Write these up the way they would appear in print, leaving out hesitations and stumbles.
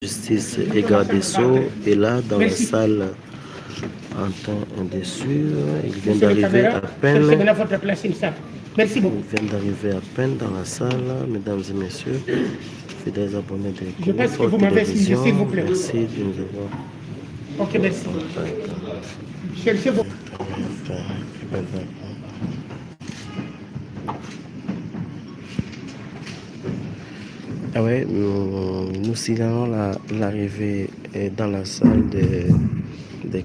Justice et garde des Sceaux est là dans la salle en temps indécis. Il vient d'arriver à peine. Merci beaucoup. Il vient d'arriver à peine dans la salle, mesdames et messieurs, fidèles abonnés de Je pense que vous m'avez suivi, s'il vous plaît. Merci de nous avoir. Ok, merci. Cherchez vos... Ah ouais, nous signalons l'arrivée dans la salle de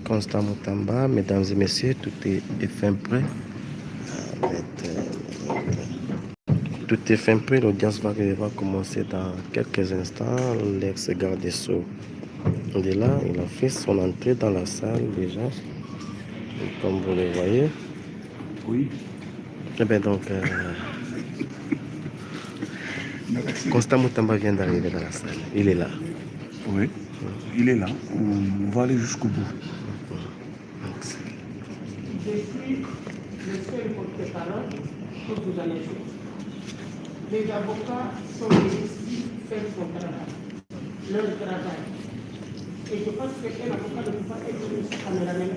Constant Mutamba. Mesdames et messieurs, tout est fin prêt. Tout est fin prêt. L'audience va commencer dans quelques instants. L'ex-garde des Sceaux est là. Il a fait son entrée dans la salle déjà. Et comme vous le voyez. Oui. Eh bien donc, Constant Mutamba vient d'arriver dans la salle. Il est là. Oui, il est là. On va aller jusqu'au bout. Je suis le seul porte-parole que vous annoncez. Les avocats sont ici faire son travail, leur travail. Et je pense qu'un avocat ne peut pas être aussi caméraman.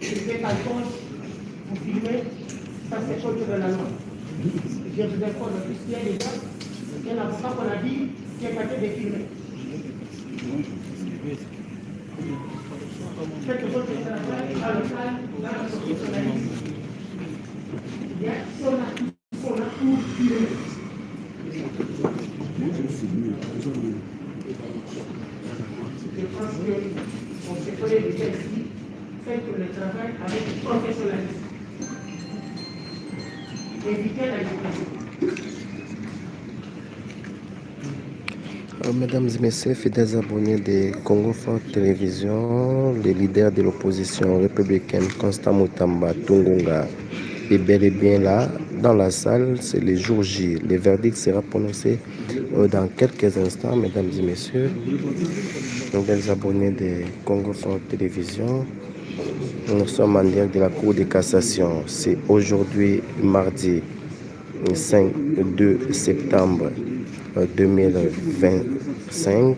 Vous êtes en cause, vous filmez, ça c'est contre la loi. Je vous informe, puisqu'il y a des gens, il y a un avocat qu'on a dit qui est capable de filmer. Faites votre travail à l'hôpital, dans la professionnalisme. Il y a qui sont là pour filmer. Je pense qu'on se connaît déjà ici, faites le travail avec professionnalisme. Évitez la dépression. Mesdames et messieurs, fidèles abonnés de Congo Fort Télévision, le leader de l'opposition républicaine Constant Mutamba Tungunga est bel et bien là dans la salle. C'est le jour J. Le verdict sera prononcé dans quelques instants, mesdames et messieurs. Fidèles abonnés de Congo Fort Télévision, nous sommes en direct de la Cour de cassation. C'est aujourd'hui, mardi 2 septembre 2025,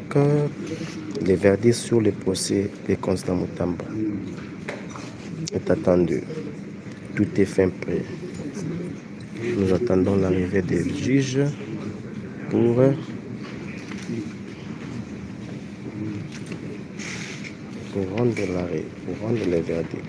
le verdict sur le procès de Constant Mutamba est attendu. Tout est fin prêt. Nous attendons l'arrivée des juges pour rendre l'arrêt, pour rendre le verdict.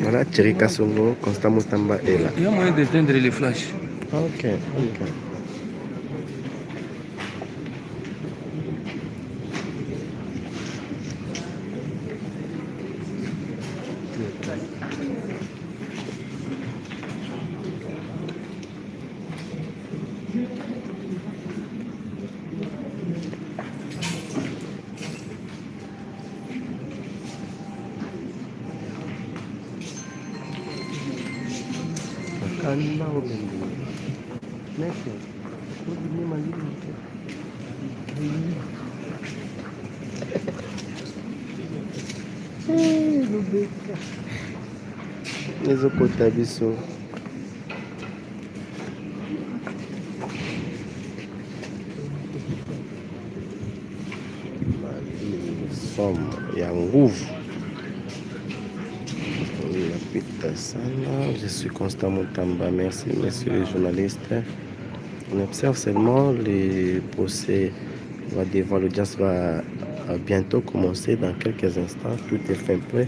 Voilà, Thierry Kassongo, Constant Mutamba est là. Il y a moyen d'éteindre les flashs. Ok. ezokota biso somme ya nguvu napita sana. Je suis Constant Mutamba. Merci, messieurs les journalistes. On observe seulement les procès va devant l'audience va bientôt commencer dans quelques instants. Tout est fin prêt.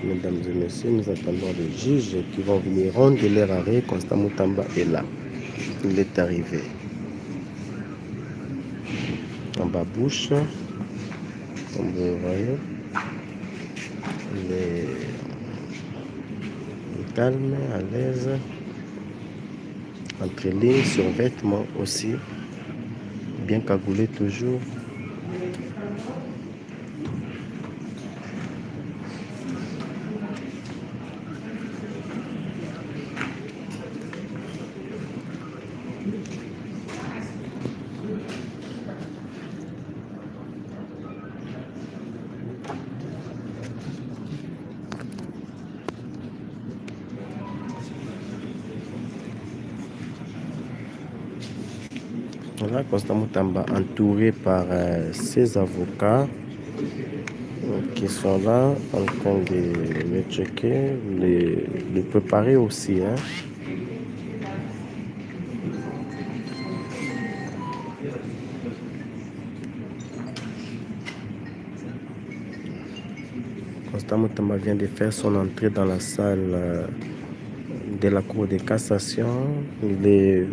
Mesdames et messieurs, nous attendons les juges qui vont venir rendre leur arrêt. Constant Mutamba est là. Il est arrivé. En bas-bouche, comme vous voyez, il est calme, à l'aise, entre lignes, sur vêtements aussi, bien cagoulé toujours. Voilà, Constant Moutamba entouré par ses avocats qui sont là en train de le checker, de préparer aussi. Hein. Constant Moutamba vient de faire son entrée dans la salle de la Cour de cassation. Il est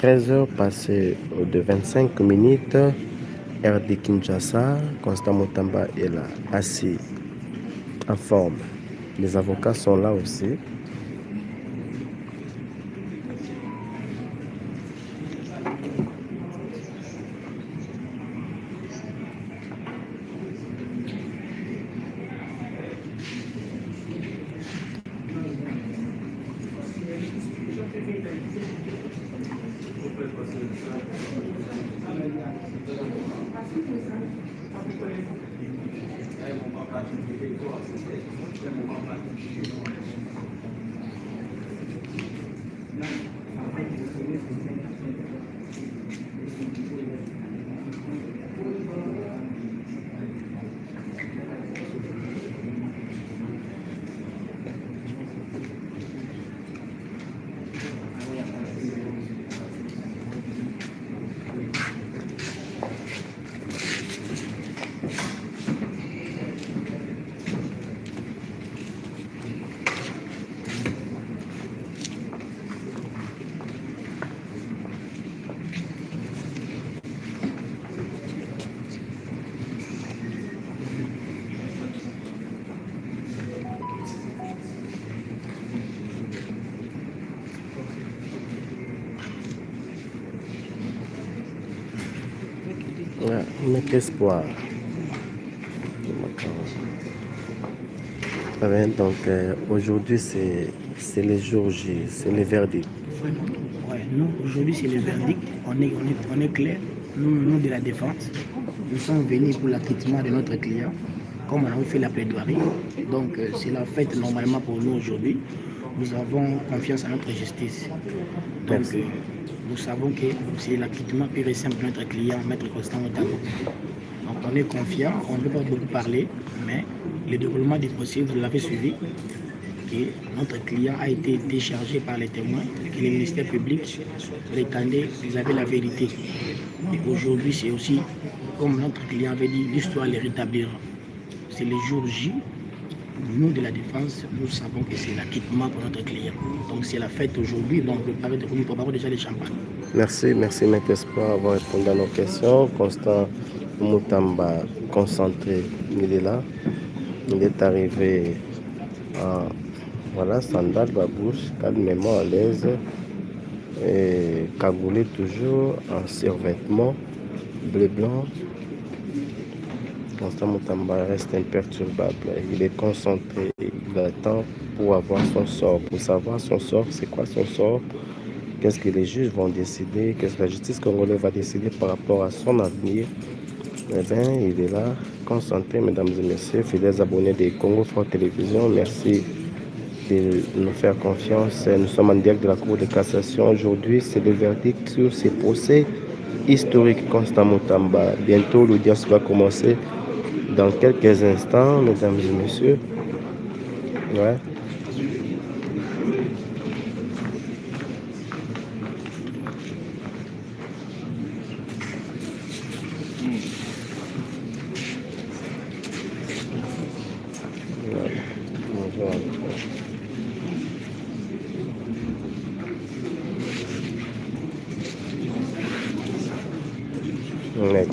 13h passé de 25 minutes. RD Kinshasa, Constant Moutamba est là, assis, en forme. Les avocats sont là aussi. Ouais, notre espoir. Donc aujourd'hui c'est le jour J, c'est le verdict. Vraiment, ouais, nous aujourd'hui c'est le verdict, on est clair, nous de la défense, nous sommes venus pour l'acquittement de notre client, comme on a fait la plaidoirie, donc c'est la fête normalement pour nous aujourd'hui, nous avons confiance en notre justice, donc nous savons que c'est l'acquittement pur et simple de notre client, Maître Constant Moutamba. Donc on est confiant, on ne veut pas beaucoup parler, mais le déroulement des procès, vous l'avez suivi, et notre client a été déchargé par les témoins, que le ministère public prétendait qu'ils avaient la vérité. Et aujourd'hui, c'est aussi, comme notre client avait dit, l'histoire les rétablira. C'est le jour J. Nous, de la défense, nous savons que c'est l'acquittement pour notre client. Donc c'est la fête aujourd'hui, donc nous préparons déjà les champagnes. Merci Maître Espoir d'avoir répondu à nos questions. Constant Moutamba, concentré, il est là. Il est arrivé en voilà, sandales, babouche, calmement à l'aise, et cagoulé toujours en survêtement bleu blanc. Constant Moutamba reste imperturbable. Il est concentré, il attend pour avoir son sort. Pour savoir son sort, c'est quoi son sort? Qu'est-ce que les juges vont décider? Qu'est-ce que la justice congolaise va décider par rapport à son avenir? Eh bien, il est là, concentré, mesdames et messieurs, fidèles abonnés de Congo Fort Télévision. Merci de nous faire confiance. Nous sommes en direct de la Cour de cassation. Aujourd'hui, c'est le verdict sur ces procès historiques. Constant Moutamba. Bientôt, l'audience va commencer dans quelques instants, mesdames et messieurs. Ouais. Net.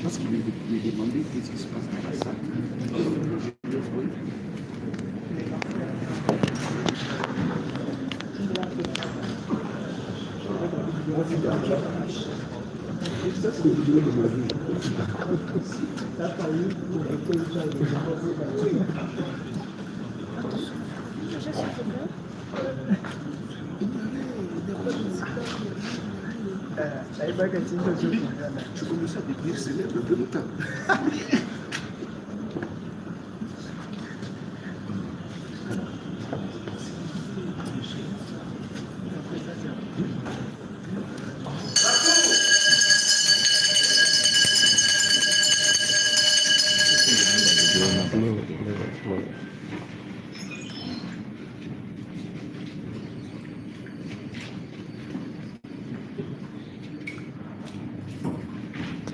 Parce que lui demander qu'est-ce qui se passe dans la salle. Je commence à devenir célèbre de longtemps.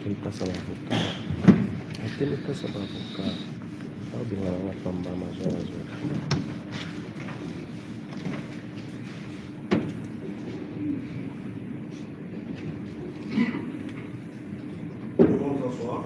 Ele passa lá avocat. Até ele passa lá avocat. Olha bem lá na pamba major. Bonsoir.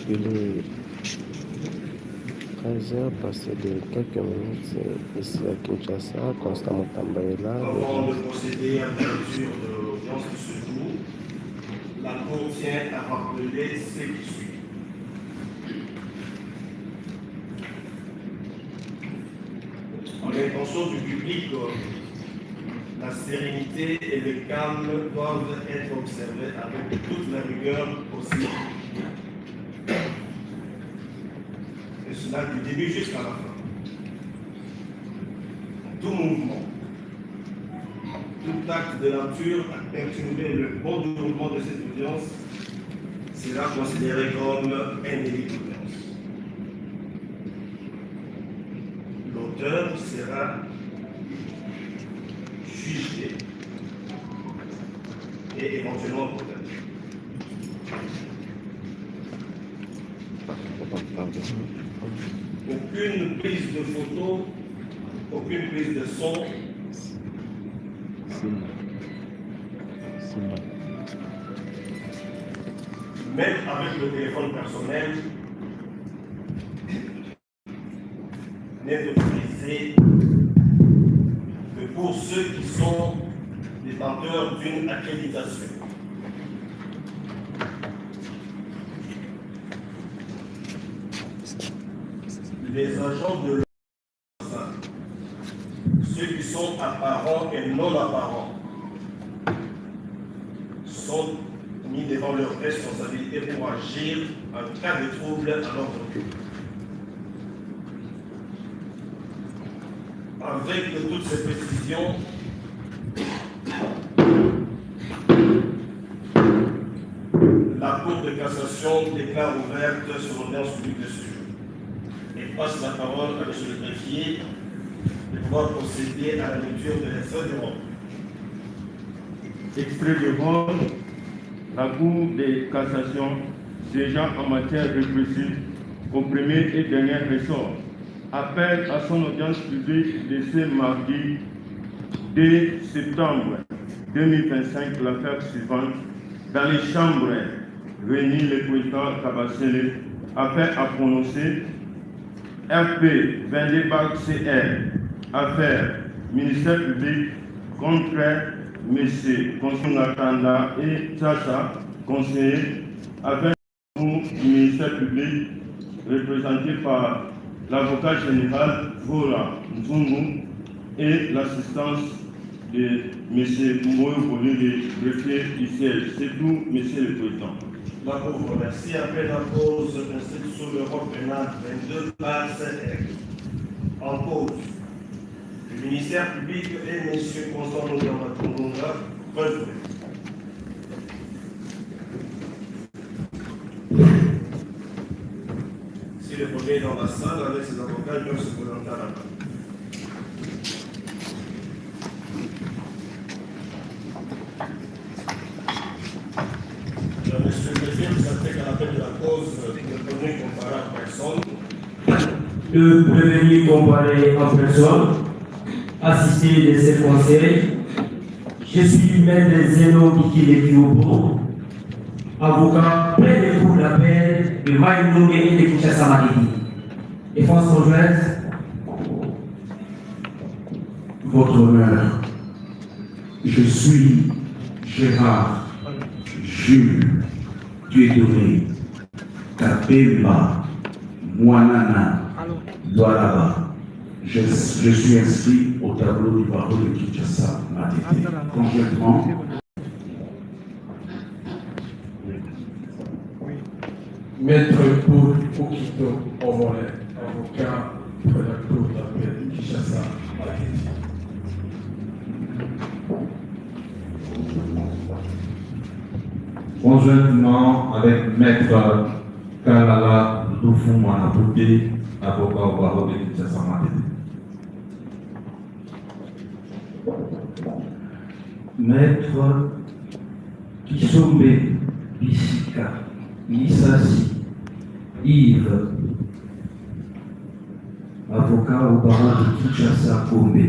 Il est 13h passé de quelques minutes ici à Kinshasa. Constant Mutamba est là. Avant de procéder à la lecture de l'audience de ce jour, la Cour tient à rappeler ce qui suit. En l'intention du public, la sérénité et le calme doivent être observés avec toute la rigueur possible. Et cela du début jusqu'à la fin. Tout mouvement, tout acte de nature à perturber le bon déroulement de cette audience sera considéré comme un délit d'audience. L'auteur sera jugé et éventuellement condamné. Aucune prise de photo, aucune prise de son, même avec le téléphone personnel, n'est autorisé que pour ceux qui sont détenteurs d'une accréditation. Les agents de l'ordre, ceux qui sont apparents et non apparents, sont mis devant leur responsabilité pour agir en cas de trouble à l'ordre public. Avec toutes ces précisions, la Cour de cassation déclare ouverte sur l'audience publique de ce jour et passe la parole à M. le greffier de pouvoir procéder à la lecture de l'extrait du rôle. extrait de Rome, la Cour de cassation, déjà en matière répressive, au premier et dernier ressort, appelle à son audience publique de ce mardi 2 septembre 2025 l'affaire suivante dans les chambres réunies le président Kabasele afin à prononcer RP 22/CR affaire ministère public contre M. Konsungatanda et Tchacha, conseiller, avec le ministère public représenté par l'avocat général Vola Nzungu et l'assistance de M. Moyo de greffier ICL. C'est tout, M. le Président. La Cour vous remercie. Après la cause inscrite sous le code pénal 22/CR. En cause, le ministère public et M. Constant Moudamatoumouna, preuve. Si le premier est dans la salle avec ses avocats, ils peuvent se présenter à la table. Monsieur le président, vous savez qu'à l'appel de la cause, le premier comparé en personne. Le prévenu comparé en personne, assisté de ses conseils. Je suis maître Zeno Bikile Kiobo, avocat près des cours d'appel de Maïnoumé et de Kinshasa Matidi. Défense conjointe. Votre honneur, je suis Gérard Jules Dieudonné Kapemba Mouanana Douaraba. Je suis inscrit au tableau du barreau de Kinshasa Matete. Concrètement, Maître Paul Okito Omole, avocat de la Cour d'appel de Kinshasa Matete. Conjointement avec Maître Kalala Doufou Mwanabouté, avocat au barreau de Kinshasa Matete. Maître Kisombe Bissika Misasi Yves, avocat au barreau de Kinshasa Kombe.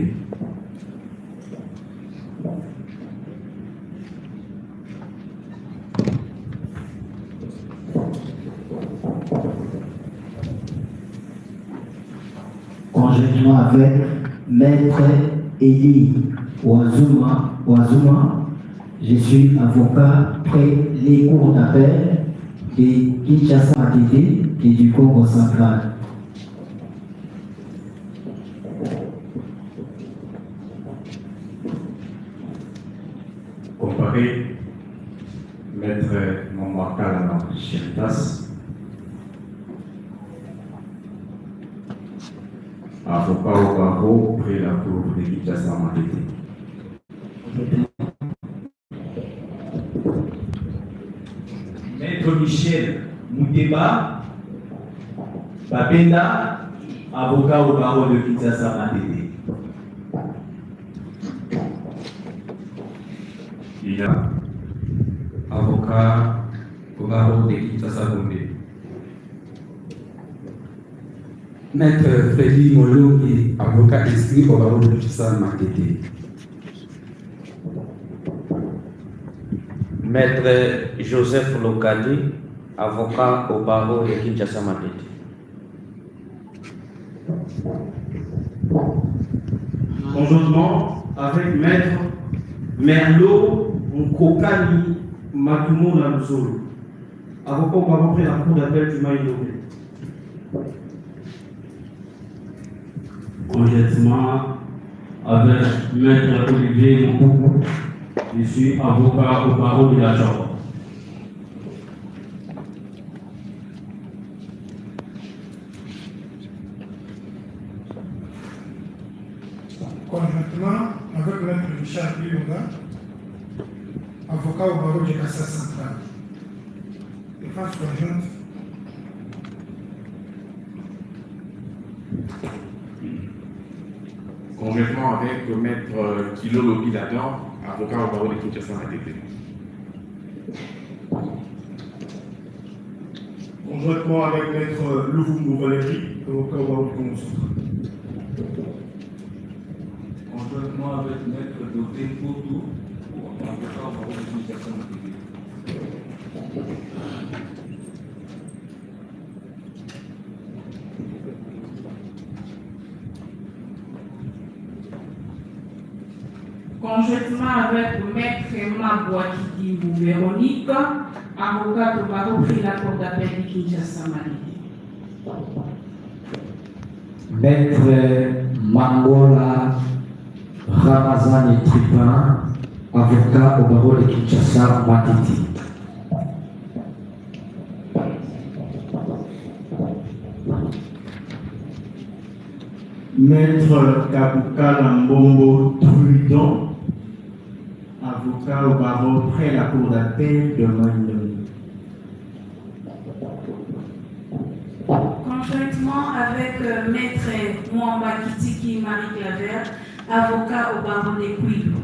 Conjointement avec Maître Eli Ouazuma, je suis avocat près les cours d'appel de Kinshasa Matete et du Congo central. Comparé, Maître Mamakala Chientas, avocat au barreau près la cour de Kinshasa Matete. Maître Michel Mouteba Babenda, avocat au barreau de Kinshasa Matete. Il y a avocat au barreau de Kinshasa Gombe. Maître Freddy Molongi, avocat inscrit au barreau de Kinshasa Matete. Maître Joseph Lokadi, avocat au barreau de Kinshasa Matete. Conjointement avec Maître Merlo Nkokani Matumo Namzolo, avocat au barreau près la cour d'appel du Maïnoumé. Conjointement avec Maître Olivier Moukoukou, je suis avocat au barreau de la Chambre. Conjointement avec Maître Richard Bilonga, avocat au barreau de Kassa Central. Défense conjointe. conjointement avec Maître Kilo Lopilator, avocat au barreau de Kinshasa Matete. Conjointement avec Maître Louvumbo Valérie, avocat au barreau du Congo Central. Conjointement avec Maître Doté Kotou, avocat au barreau de Kinshasa Matete. Conjointement avec Maître Mabouakidi Véronique, avocat au barreau pris la cour d'appel de Kinshasa Matete. Maître Mangola Ramazani Tripin, avocat au barreau de Kinshasa Matete. Maître Kabuka Lambombo Trudon, avocat au barreau près la cour d'appel de Mandoni. Conjointement avec Maître Mwamba Kitiki Marie Claver, avocat au barreau des Kouilou.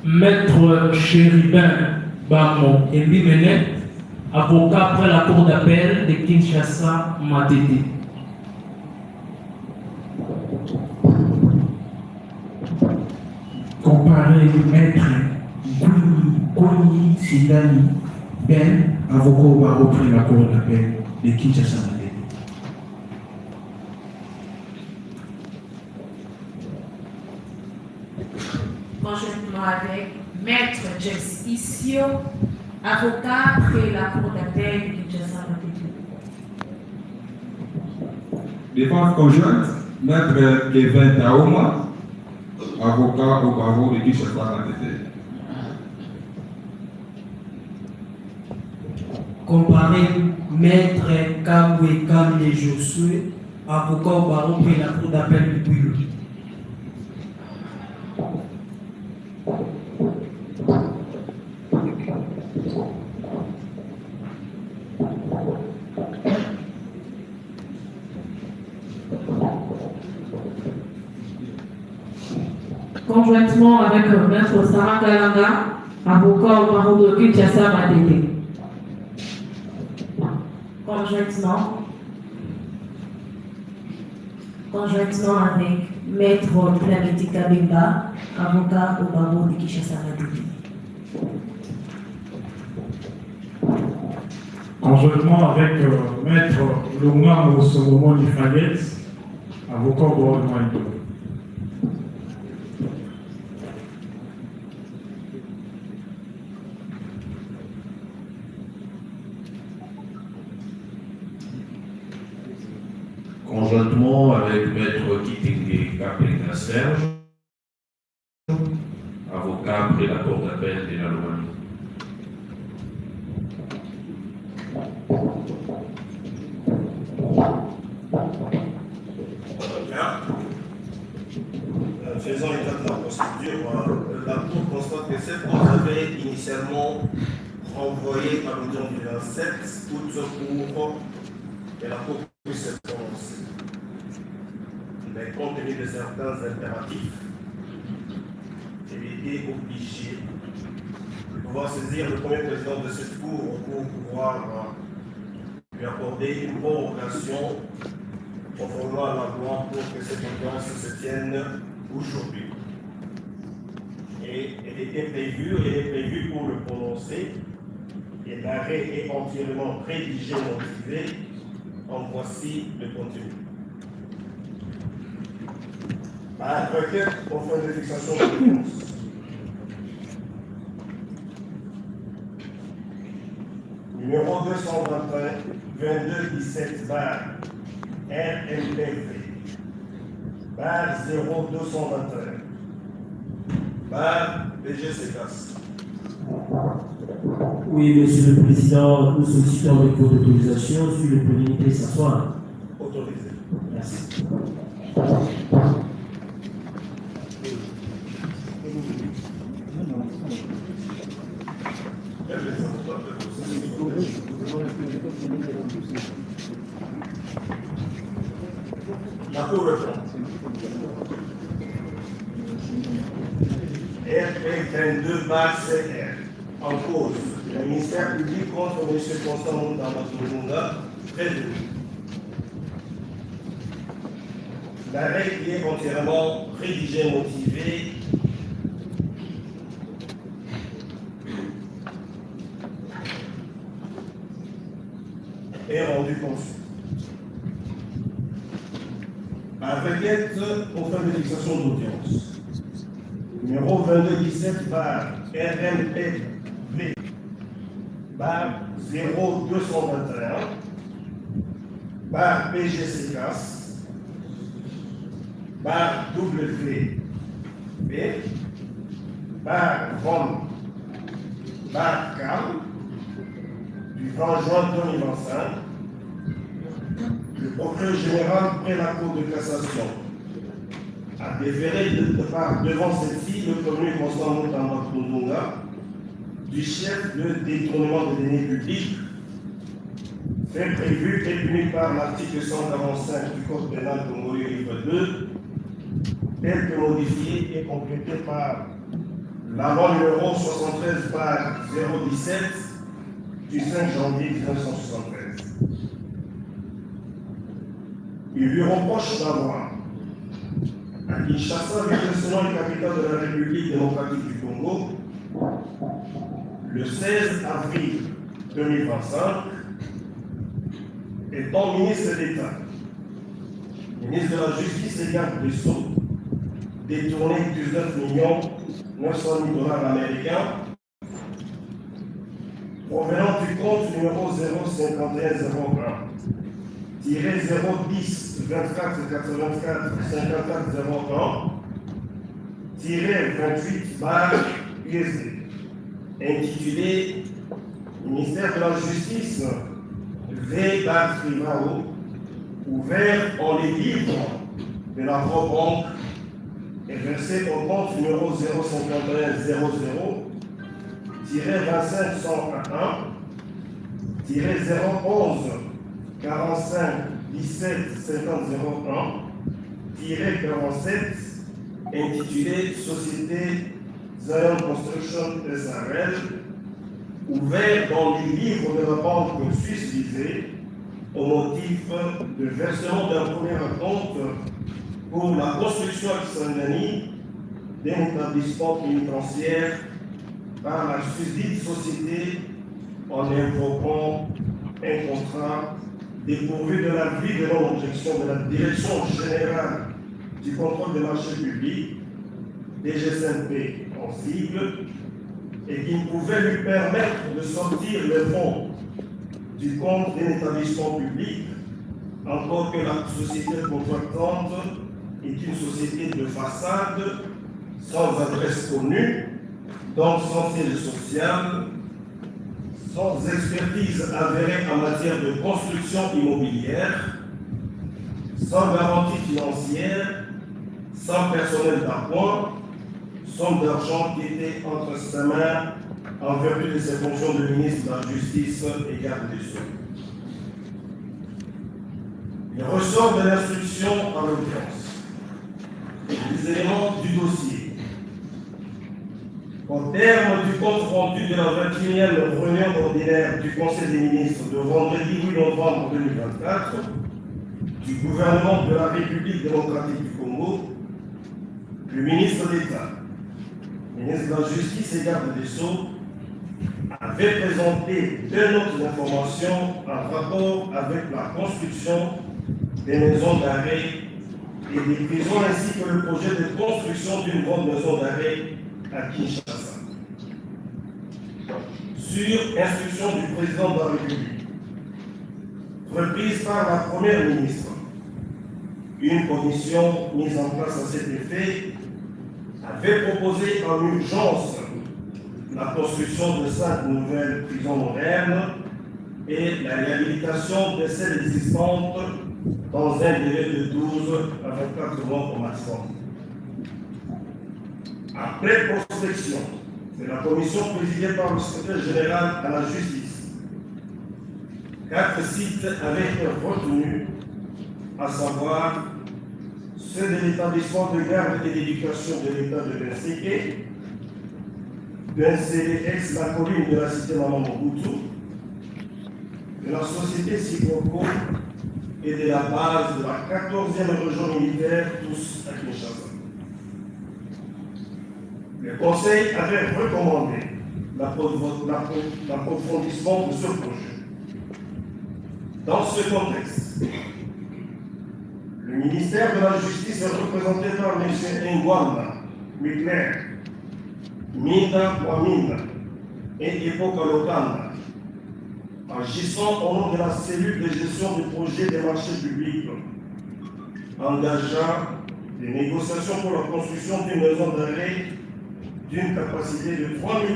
Maître Chérubin Bamon et Bimenet, avocat après la cour d'appel de Kinshasa Matete. Comparé Maître Koni Sidani Ben, avocat au barreau près la cour d'appel de Kinshasa Matete. Conjointement avec Maître Jess Issio, avocat près la cour d'appel de Kinshasa Matete. Défense conjointe, Maître Kevin Taouma, avocat au barreau de Kinshasa Matete. Comparé Maître Kabwe Kamle Josué, avocat au barreau près la cour d'appel de Kouilou. Conjointement avec Maître Sarah Kalanga, avocat au barreau de Kinshasa Matete. Conjointement avec Maître Planeti Kabemba, avocat au barreau de Kinshasa Matete. Conjointement avec Maître Loma Mosomomo Nifaget, avocat au barreau de Maïdo. Conjointement avec Maître Kitenge Kapenga Serge, avocat près la cour d'appel de la Lomanie. Faisant état de la procédure, la Cour constate que cette cause avait initialement renvoyé à l'audience du 27 août pour que la Cour puisse se prononcer. Mais compte tenu de certains impératifs, elle était obligée de pouvoir saisir le premier président de cette Cour pour pouvoir lui accorder une convocation conformément à la loi pour que cette audience se tienne aujourd'hui. Et elle est prévue pour le prononcer, et l'arrêt est entièrement rédigé, motivé. En voici le contenu. À la requête aux fins de fixation de réponse. Numéro 221 2217 bar RMPV bar 0221 bar BGCAS. Oui, Monsieur le Président, nous sollicitons avec votre autorisation sur le premier s'asseoir. Autorisé. Merci. Elle les La Cour répond. RP22/CR. En cause, le ministère public contre M. Constant Moutamba prévenu. L'arrêt qui est entièrement rédigé et motivé est rendu conçu. La requête pour fin de fixation d'audience, numéro 2217 par RMPV par 0221 par PGCCAS par WP par ROM par CAM du 20 juin 2025, le procureur général près la Cour de cassation a déféré devant celle-ci le premier Constant Moutamba du chef de détournement des deniers publics, fait prévu et puni par l'article 145 du Code pénal congolais livre 2, tel que modifié et complété par la loi numéro 73/017 du 5 janvier 1973. Il lui reproche d'avoir, à Kinshasa, le capitale de la République démocratique du Congo, le 16 avril 2025, étant ministre d'État, ministre de la Justice et garde des Sceaux, détourné 19 900 000 $ américains provenant du compte numéro 05101 010 24 84 54 01 28 USD, intitulé Ministère de la Justice V. Privao, ouvert en les livres de la Banque et versé au compte numéro 05100 25 101 011 45 17 50 01 47 intitulé Société Zion Construction SRL, ouvert dans le livre de la banque suisse visée au motif de versement d'un premier compte pour la construction à Kisangani d'un établissement pénitentiaire par la susdite société en invoquant un contrat dépourvu de l'avis de non-objection de la Direction générale du contrôle des marchés publics, DGCNP en sigle, et qui pouvait lui permettre de sortir les fonds du compte d'un établissement public, encore que la société contractante est une société de façade, sans adresse connue, donc sans siège social, sans expertise avérée en matière de construction immobilière, sans garantie financière, sans personnel d'appoint, somme d'argent qui était entre ses mains en vertu de ses fonctions de ministre de la Justice et garde des Sceaux. Il ressort de l'instruction en l'audience les éléments du dossier. Au terme du compte rendu de la 21e réunion ordinaire du Conseil des ministres de vendredi 8 novembre 2024 du gouvernement de la République démocratique du Congo, le ministre d'État, ministre de la Justice et garde des Sceaux, avait présenté deux notes d'information en rapport avec la construction des maisons d'arrêt et des prisons, ainsi que le projet de construction d'une grande maison d'arrêt à Kinshasa. Sur instruction du président de la République, reprise par la première ministre, une commission mise en place à cet effet avait proposé en urgence la construction de 5 nouvelles prisons modernes et la réhabilitation de celles existantes dans un délai de 12 à 24 mois au maximum. Après prospection, c'est la commission présidée par le secrétaire général à la justice 4 sites avaient été retenus, à savoir ceux de l'établissement de garde et d'éducation de l'État de Benséké, de NCDX, la colline de la cité Maman Mobutu, de la société Sikoko et de la base de la 14e région militaire, tous à Kinshasa. Le Conseil avait recommandé l'approfondissement de ce projet. Dans ce contexte, le ministère de la Justice est représenté par M. Ngwanda, Mikler, Minda Waminda et Epoka Lokanda, agissant au nom de la cellule de gestion du projet des marchés publics, engageant des négociations pour la construction d'une maison d'arrêt d'une capacité de 3 000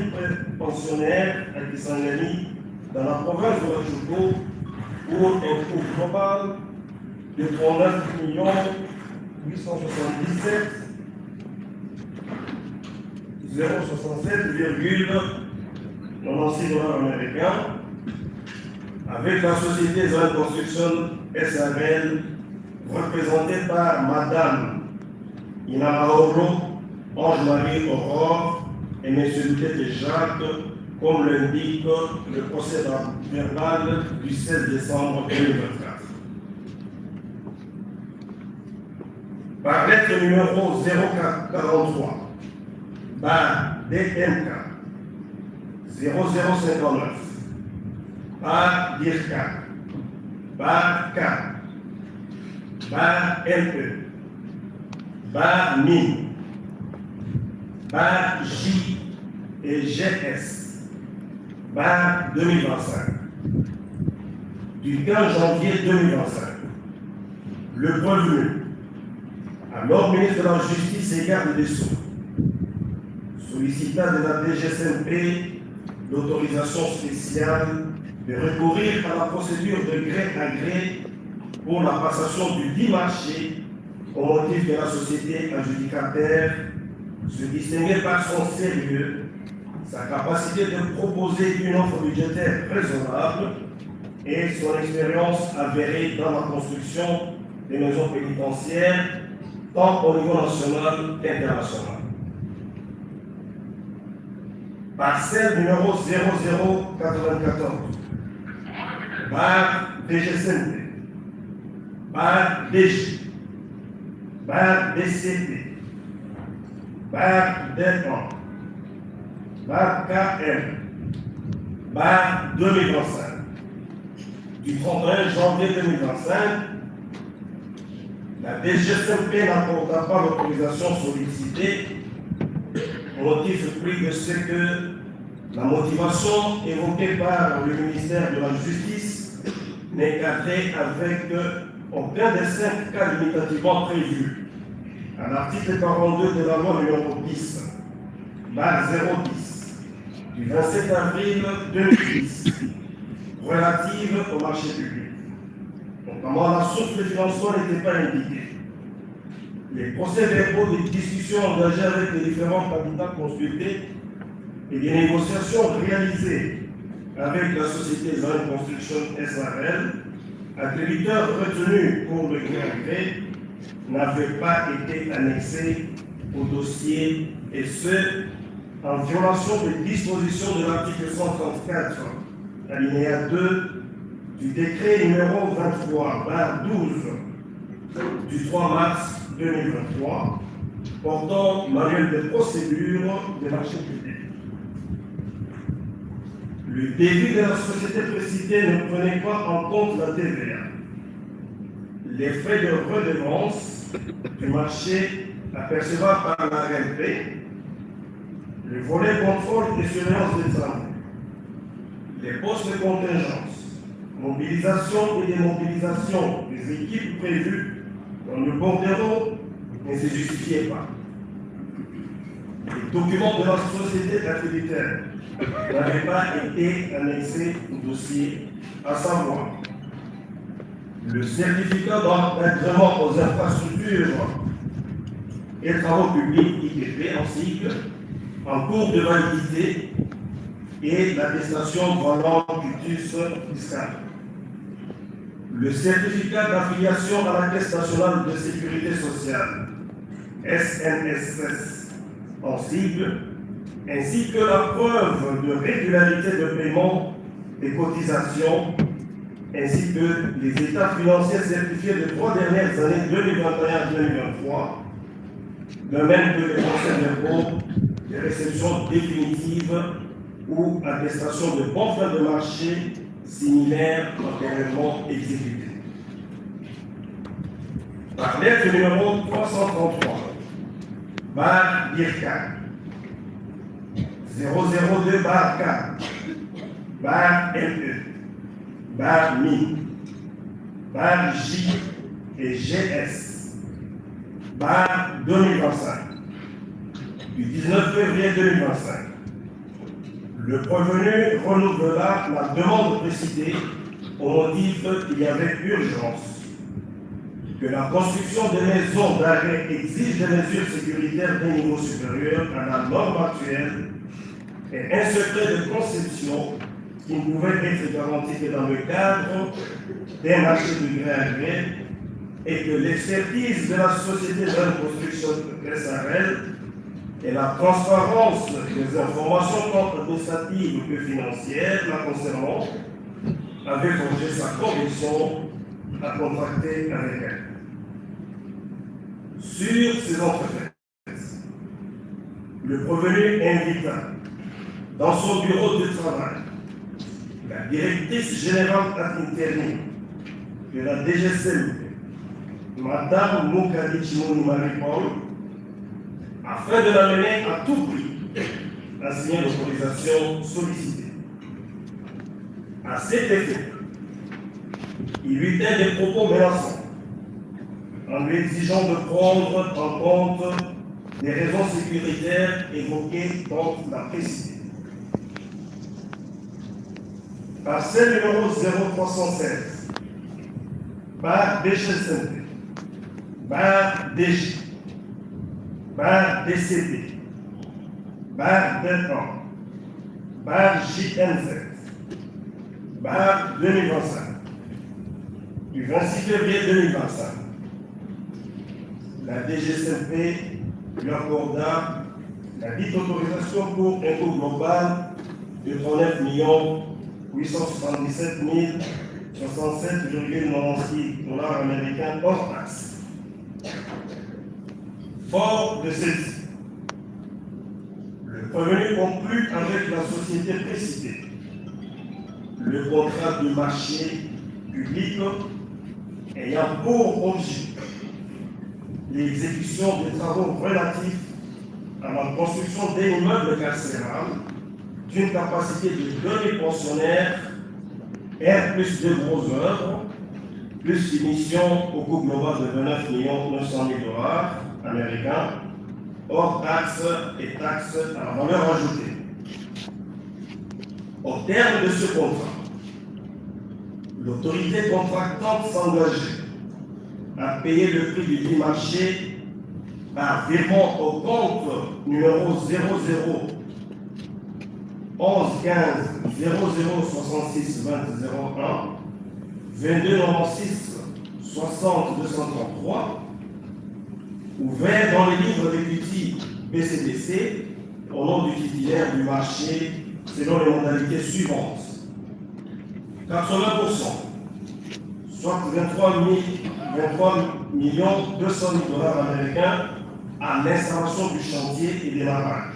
pensionnaires à Kisangani dans la province de la Chouko pour un coût global de 39 877 067,96 $ américains avec la société Zan Construction SRL représentée par Madame Inamaoro, Ange-Marie Aurore et M. Tete Jacques, comme l'indique le procès verbal du 16 décembre 2024. Par lettre numéro 0443, par DMK 0059, par DIRCA, par K, par LE, par MIN, par J et GS, par 2025, du 15 janvier 2025, le prévenu, alors ministre de la Justice et garde des Sceaux, sollicita de la DGSMP l'autorisation spéciale de recourir à la procédure de gré à gré pour la passation du dit marché au motif que la société adjudicataire se distinguait par son sérieux, sa capacité de proposer une offre budgétaire raisonnable et son expérience avérée dans la construction des maisons pénitentiaires, tant au niveau national qu'international. Parcelle numéro 0094, par DGCNP, par DG, par DCP, par DEPAN, par KM, par 2025. Du 31 janvier 2025, la DGCNP n'accorda pas l'autorisation sollicitée au motif pris de ce que la motivation évoquée par le ministère de la Justice n'est cadrée avec aucun des 5 cas limitativement prévus à l'article 42 de la loi numéro 10, barre 010, du 27 avril 2010, relative au marché public. Notamment, la source de financement n'était pas indiquée. Les procès-verbaux des discussions engagées avec les différents candidats consultés et des négociations réalisées avec la société Zan Construction SRL, accréditeur retenu pour le gré à gré, n'avaient pas été annexés au dossier, et ce, en violation des dispositions de l'article 134, alinéa 2, du décret numéro 23/12 du 3 mars 2023 portant manuel de procédure des marchés publics. Le début de la société précitée ne prenait pas en compte la TVA, les frais de redevance du marché à percevoir par la RLP, le volet contrôle et surveillance des travaux, les postes de contingence, mobilisation et démobilisation des équipes prévues dans le bordereau ne se justifiaient pas. Les documents de la société accréditaire n'avaient pas été annexés au dossier, à savoir le certificat d'agrément aux infrastructures et travaux publics ITP en cycle, en cours de validité, et l'attestation valant quitus fiscal. le certificat d'affiliation à la Caisse nationale de sécurité sociale, SNSS en sigle, ainsi que la preuve de régularité de paiement des cotisations, ainsi que les états financiers certifiés des 3 dernières années 2021-2023, de même que les procès d'impôt, les réceptions définitives ou attestations de bonne fin de marché similaires antérieurement exécutées. Par lettre numéro 333, bar DIRCA 002 bar K, bar LE, bar MI, bar J et GS, bar 2025, du 19 février 2025. Le prévenu renouvela la demande précitée au motif qu'il y avait urgence, que la construction des maisons d'arrêt exige des mesures sécuritaires d'un niveau supérieur à la norme actuelle et un secret de conception qui ne pouvait être garanti que dans le cadre d'un marché de gré à gré et que l'expertise de la société de construction SARL et la transparence des informations tant administratives que financières la concernant avaient forgé sa conviction à contracter avec elle. Sur ces entreprises, le prévenu invita dans son bureau de travail la directrice générale ad interim de la DGCL, Madame Moukadi Chimouni Marie-Paul, afin de l'amener à tout prix à signer l'autorisation sollicitée. À cet effet, il lui tint des propos menaçants en lui exigeant de prendre en compte les raisons sécuritaires évoquées dans la précédente. Parcelle numéro 0316, barre DGCNP, barre DG, barre DCP, barre D1, barre JNZ, barre 2025, du 26 février 2025. La DGCNP lui accorda la dite autorisation pour un coût global de 39 877 67,96 $ américains hors taxe. Fort de celle-ci, le prévenu conclut avec la société précitée le contrat de marché public ayant pour objet l'exécution des travaux relatifs à la construction d'un immeuble carcéral d'une capacité de 2 000 pensionnaires, R plus 2 grosses œuvres, plus l'émission au coût global de 29 900 000 $ américains, hors taxes et taxes à la valeur ajoutée. Au terme de ce contrat, l'autorité contractante s'engageait à payer le prix du marché par virement au compte numéro 00 11 15 00 66 20 01 22 96 60 233 ouvert dans les livres d'équity BCDC au nom du titulaire du marché selon les modalités suivantes. 80%, soit 23 200 000 $ américains à l'installation du chantier et démarrage.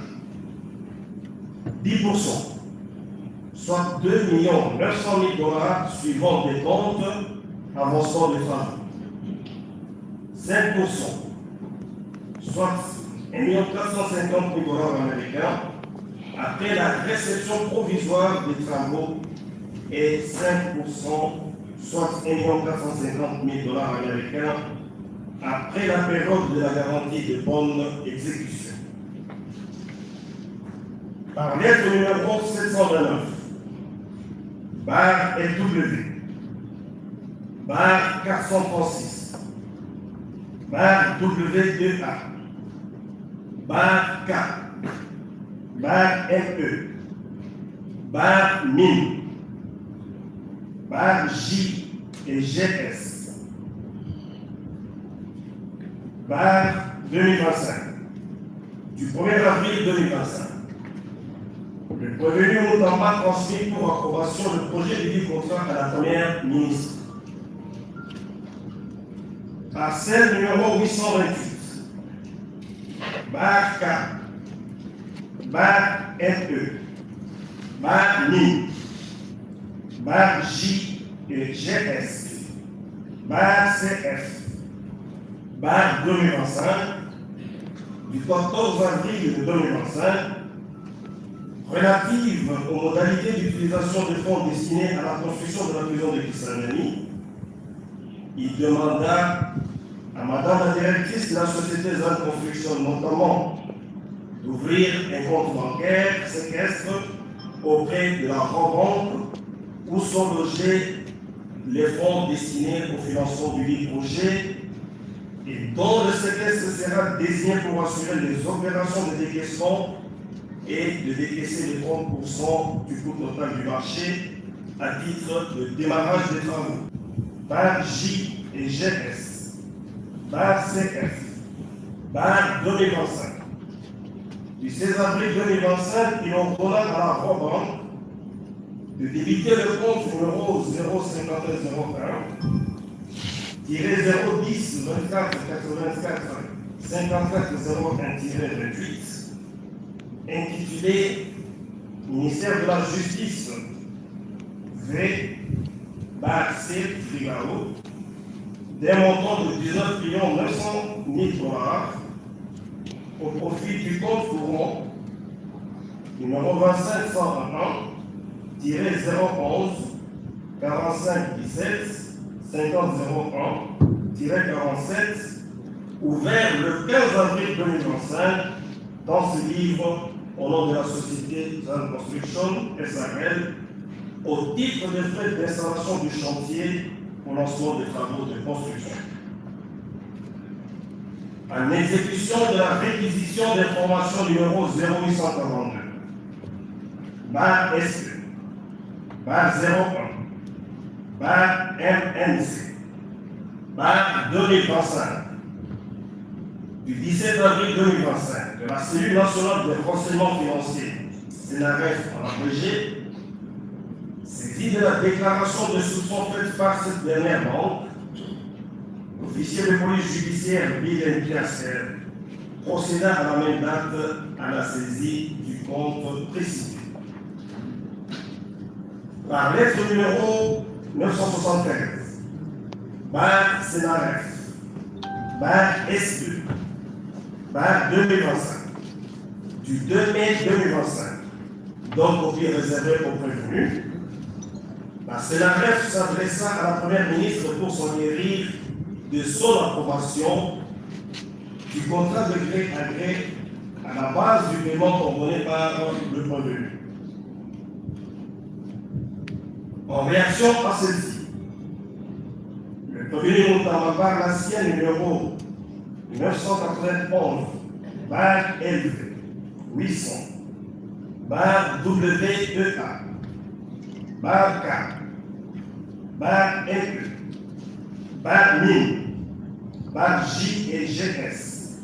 10%, soit 2 900 000 $ suivant des comptes avancement des travaux. 5%, soit 1 450 000 $ américains après la réception provisoire des travaux et 5%, soit 1 450 000 $ américains après la période de la garantie de bonne exécution. Par lettre numéro 729, barre LW, barre 436, barre W2A, barre K, barre LE, barre MIN, barre J et GS. Barre 2025. Du 1er avril 2025. Le prévenu Moutamba transmis pour approbation le projet de vie contrat à la première ministre. Parcelle numéro 828. Barre K. Barre NE. Barre NI. Barre J et GS. Barre CF. Barre 2025. Du 14 avril 2025. Relative aux modalités d'utilisation des fonds destinés à la construction de la prison de Kisangani, il demanda à Madame la directrice de la société ZAN Construction notamment d'ouvrir un compte bancaire séquestre auprès de la banque où sont logés les fonds destinés au financement du dit projet et dont le séquestre sera désigné pour assurer les opérations de décaissement et de décaisser les 30% du coût total du marché à titre de démarrage des travaux. Barre J et GS, barre CF, barre 2025. Du 16 avril 2025, il ordonna à la banque de débiter le compte numéro 05101 010 24 84 54 01-28 intitulé Ministère de la Justice V barre C Frigaro d'un montant de 19 900 000 $ au profit du compte courant numéro 2501 011 45 17 50 01 47 ouvert le 15 avril 2025 dans ce livre au nom de la société ZAN Construction SARL au titre des frais d'installation du chantier pour lancement des travaux de construction. En exécution de la réquisition d'information numéro 0842, barre SE, barre 01, barre MNC, barre 2025, du 17 avril 2025, de la cellule nationale de renseignement financier, CNRF en abrégé, saisie de la déclaration de soupçon faite par cette dernière banque, l'officier de police judiciaire Bill Piasser procéda à la même date à la saisie du compte précité. Par lettre numéro 975, barre CNRF, barre S2, barre 2025, du 2 mai 2025, donc copie réservée au prévenu, la CNRF s'adressa à la Première ministre pour s'en guérir de son approbation du contrat de gré à gré à la base du paiement ordonné par le prévenu. En réaction à celle-ci, le prévenu Moutamba par la sienne numéro 991, barre LV 800, barre WEK, barre K, barre NE, barre MIN, barre J et GS,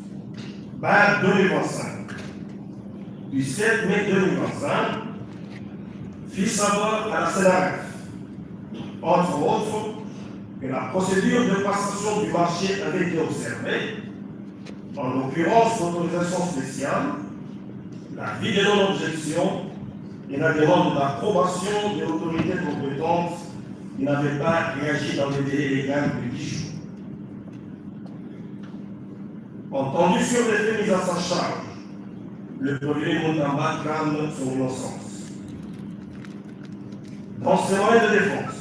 barre 2025, du 7 mai 2025, fit savoir à la CNRF, entre autres, que la procédure de passation du marché avait été observée, en l'occurrence l'autorisation spéciale, l'avis de non-objection et la demande d'approbation de l'autorité compétente qui n'avait pas réagi dans le délai légal de 10 jours. Entendu sur les faits mis à sa charge, le prévenu Moutamba clame son innocence. Dans ses moyens de défense,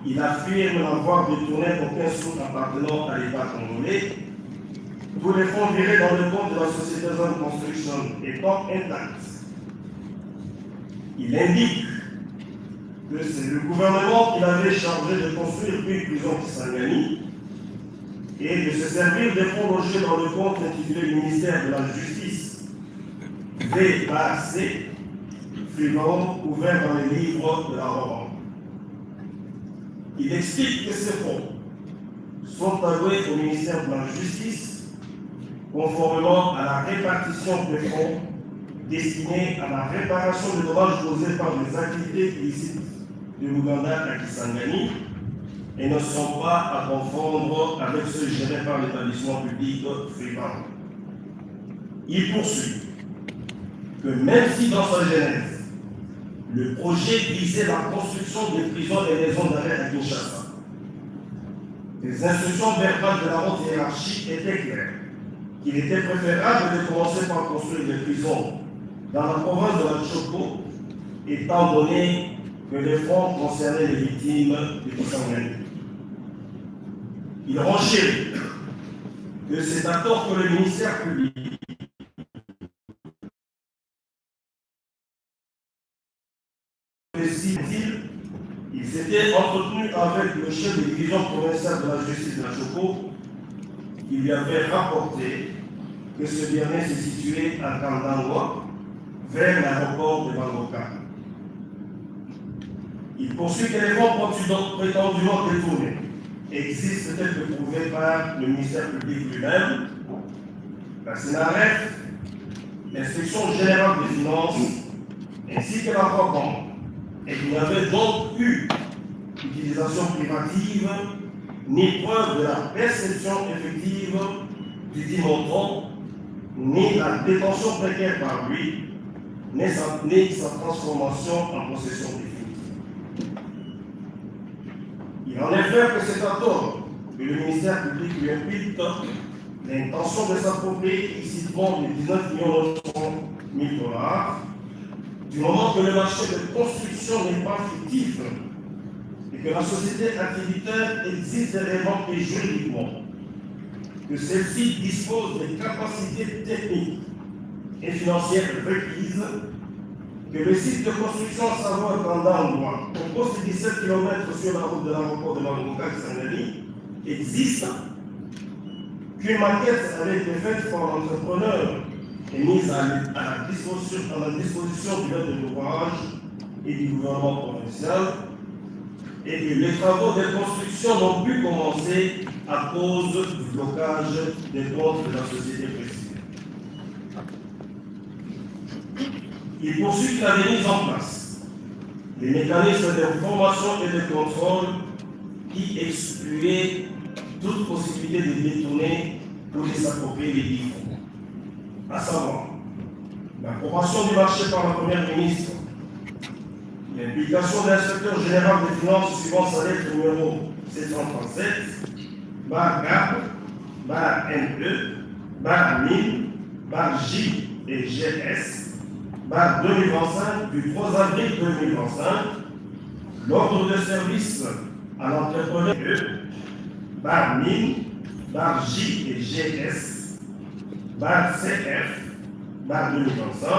il affirme n'avoir détourné aucun sou appartenant à l'État congolais, tous les fonds virés dans le compte de la société ZAN Construction étant intacts. Il indique que c'est le gouvernement qui l'avait chargé de construire une prison Kisangani et de se servir des fonds logés dans le compte intitulé ministère de la Justice, VAC, frigo ouvert dans les livres de la Rome. Il explique que ces fonds sont alloués au ministère de la Justice conformément à la répartition des fonds destinés à la réparation des dommages causés par les activités illicites de l'Ouganda à Kisangani et ne sont pas à confondre avec ceux gérés par l'établissement public Freeman. Il poursuit que même si dans sa genèse, le projet visait la construction des prisons et maisons d'arrêt à Kinshasa, les instructions verbales de la haute hiérarchie étaient claires qu'il était préférable de commencer par construire des prisons dans la province de la Tchoko, étant donné que les fonds concernaient les victimes de Kisangani. Il renchérit que c'est à tort que le ministère public ils s'étaient entretenus avec le chef de division provinciale de la justice de la Choko, qui lui avait rapporté que ce dernier se situait à Kandangwa, vers l'aéroport de Bangoka. Il poursuit que les fonds prétendument détournés existent tels que prouvés par le ministère public lui-même, la CNRF, l'inspection générale des finances, ainsi que la banque, et qu'il n'y avait donc eu utilisation privative ni preuve de la perception effective du dit montant, ni la détention précaire par lui, ni sa transformation en possession définitive. Il en est clair que c'est à tort que le ministère public lui impute l'intention de s'approprier illicitement les 19 900 000 $, du moment que le marché de construction n'est pas fictif et que la société attributaire existe réellement et juridiquement, que celle-ci dispose des capacités techniques et financières requises, que le site de construction à savoir Kandangwa, compose de 17 km sur la route de l'aéroport de Bangoka-Kisangani, existe, qu'une maquette avait été faite par l'entrepreneur et mise à la disposition du maître de l'ouvrage et du gouvernement provincial, et que les travaux de construction n'ont pu commencer à cause du blocage des comptes de la société précitée. Il poursuit qu'il avait mis en place les mécanismes de formation et de contrôle qui excluaient toute possibilité de détourner pour les s'approprier les livres. À savoir, l'approbation du marché par la Première ministre, l'implication de l'inspecteur général des finances suivant sa lettre numéro 737, bar GAP, bar NE, bar MIN, bar J et GS, bar 2025 du 3 avril 2025, l'ordre de service à l'entrepreneur bar MIN, bar J et GS, bar CF, bar 2025,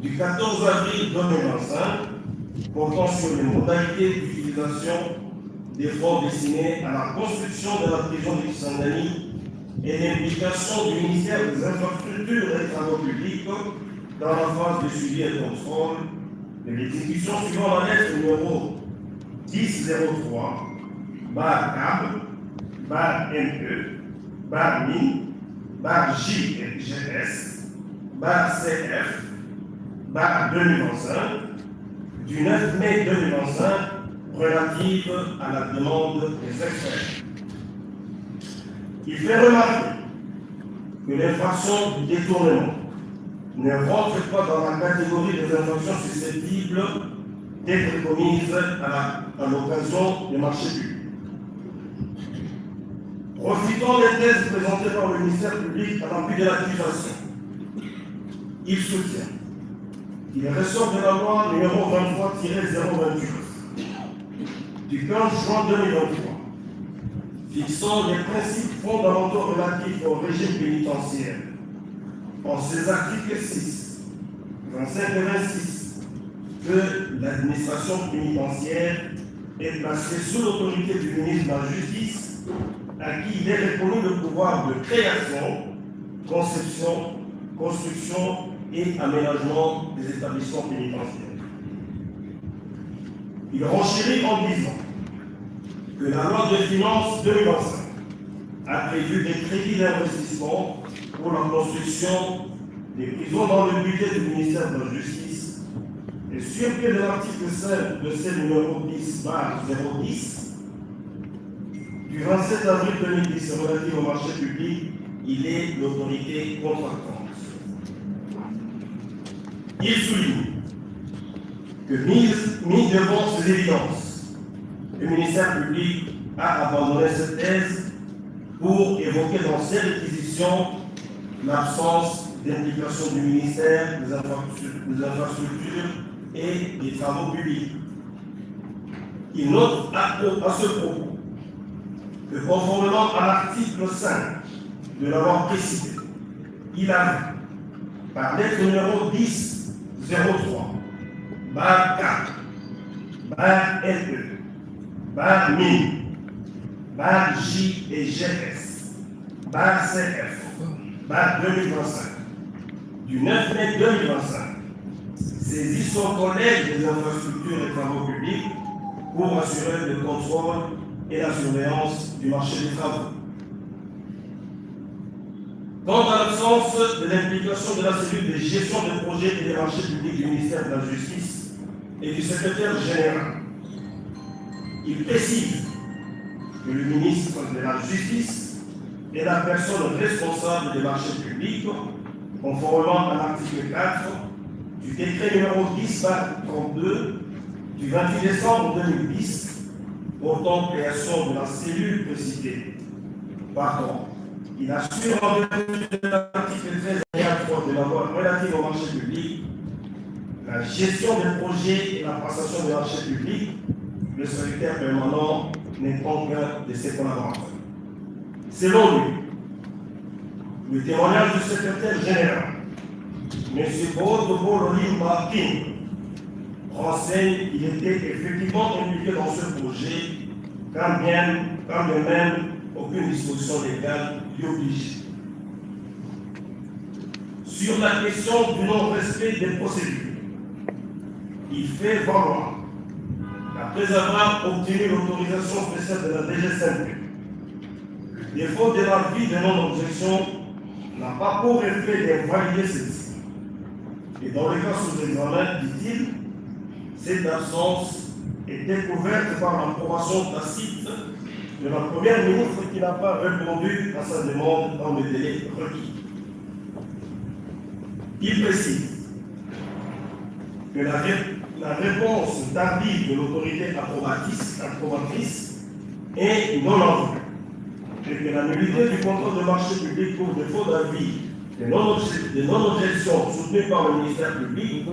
du 14 avril 2025, portant sur les modalités d'utilisation des fonds destinés à la construction de la prison de Kisangani et l'implication du ministère des Infrastructures et des Travaux publics dans la phase de suivi et de contrôle de l'exécution suivant la lettre numéro 1003, bar CAB, bar ME, bar MIN, bar J et GS, bar CF, bar 2025, du 9 mai 2025, relative à la demande des experts. Il fait remarquer que l'infraction du détournement ne rentre pas dans la catégorie des infractions susceptibles d'être commises à l'occasion des marchés publics. Profitant des thèses présentées par le ministère public à l'appui de l'accusation, il soutient qu'il ressort de la loi numéro 23-028 du 15 juin 2023 fixant les principes fondamentaux relatifs au régime pénitentiaire en ses articles 6, 25 et 26 que l'administration pénitentiaire est placée sous l'autorité du ministre de la Justice à qui il est reconnu le pouvoir de création, conception, construction et aménagement des établissements pénitentiaires. Il renchérit en disant que la loi de finances 2025 a prévu des crédits d'investissement pour la construction des prisons dans le budget du ministère de la Justice et sur pied de l'article 5 de C numéro 10/010 du 27 avril 2010 relatif au marché public, il est l'autorité contractante. Il souligne que mis devant ces évidences, le ministère public a abandonné cette thèse pour évoquer dans ses réquisitions l'absence d'implication du ministère des infrastructures et des travaux publics. Il note à ce propos que conformément à l'article 5 de la loi précitée, il a, par lettre numéro 10/03, barre 4, barre LE, barre MIN, barre J et GS, barre CF, barre 2025, du 9 mai 2025, saisit son collège des infrastructures et travaux publics pour assurer le contrôle et la surveillance du marché des travaux. Quant à l'absence de l'implication de la cellule de gestion des projets et des marchés publics du ministère de la Justice et du secrétaire général, il précise que le ministre de la Justice est la personne responsable des marchés publics, conformément à l'article 4 du décret numéro 10/32 du 28 décembre 2010 portant création de la cellule précitée. Par contre, il assure en vertu de l'article 13 de la loi relative au marché public la gestion des projets et la passation des marchés publics. Le secrétaire permanent n'est pas qu'un de ses collaborateurs. Selon lui, le témoignage du secrétaire général, M. Paul Olimba King, renseigne qu'il était effectivement impliqué dans ce projet, quand bien même aucune disposition légale l'y oblige. Sur la question du non-respect des procédures, il fait valoir qu'après avoir obtenu l'autorisation spéciale de la DGCMP, le défaut de l'avis de non-objection n'a pas pour effet d'invalider celle-ci. Et dans le cas sous examen, dit-il, cette absence est couverte par l'approbation tacite de la première ministre qui n'a pas répondu à sa demande dans le délai requis. Il précise que la réponse tardive de l'autorité approbatrice est non avouée et que la nullité du contrôle de marché public pour défaut d'avis de non-objection soutenue par le ministère public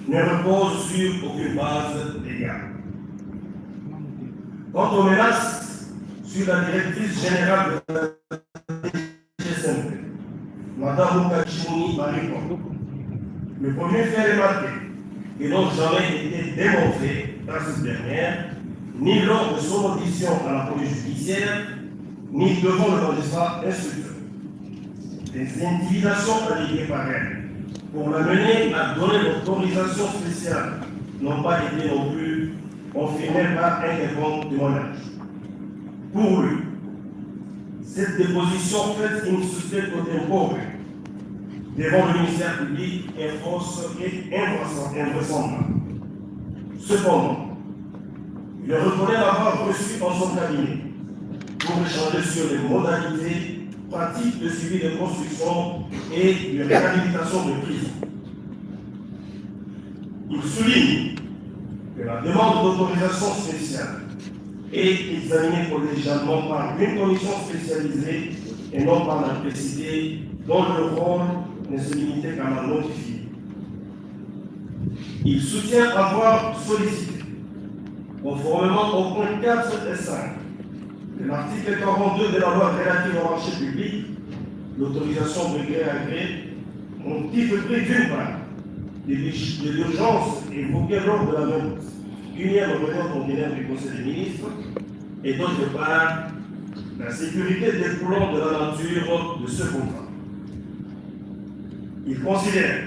ne repose sur aucune base légale. Quant aux menaces sur la directrice générale de la DGCMP, Mme Mukachimouni Mariko, le premier fait remarquer et n'ont jamais été démontrés par cette dernière, ni lors de son audition à la police judiciaire, ni devant le magistrat instructeur. Des intimidations alléguées par elle pour la mener à donner l'autorisation spéciale n'ont pas été non plus confirmées par un quelconque témoignage. Pour lui, cette déposition faite in suspect tempore devant le ministère public est fausse et invraisemblable. Cependant, il reconnaît l'avoir reçu en son cabinet pour échanger sur les modalités pratiques de suivi de construction et de réhabilitation de prison. Il souligne que la demande d'autorisation spéciale est examinée collégialement par une commission spécialisée et non par la précité dont le rôle ne se limitait qu'à la notifier. Il soutient avoir sollicité, conformément au point 4 et 5 de l'article 42 de la loi relative au marché public, l'autorisation de gré à gré, motif pris d'une part de l'urgence évoquée lors de la 21e réunion ordinaire du Conseil des ministres, et d'autre part la sécurité découlant de la nature de ce contrat. Il considère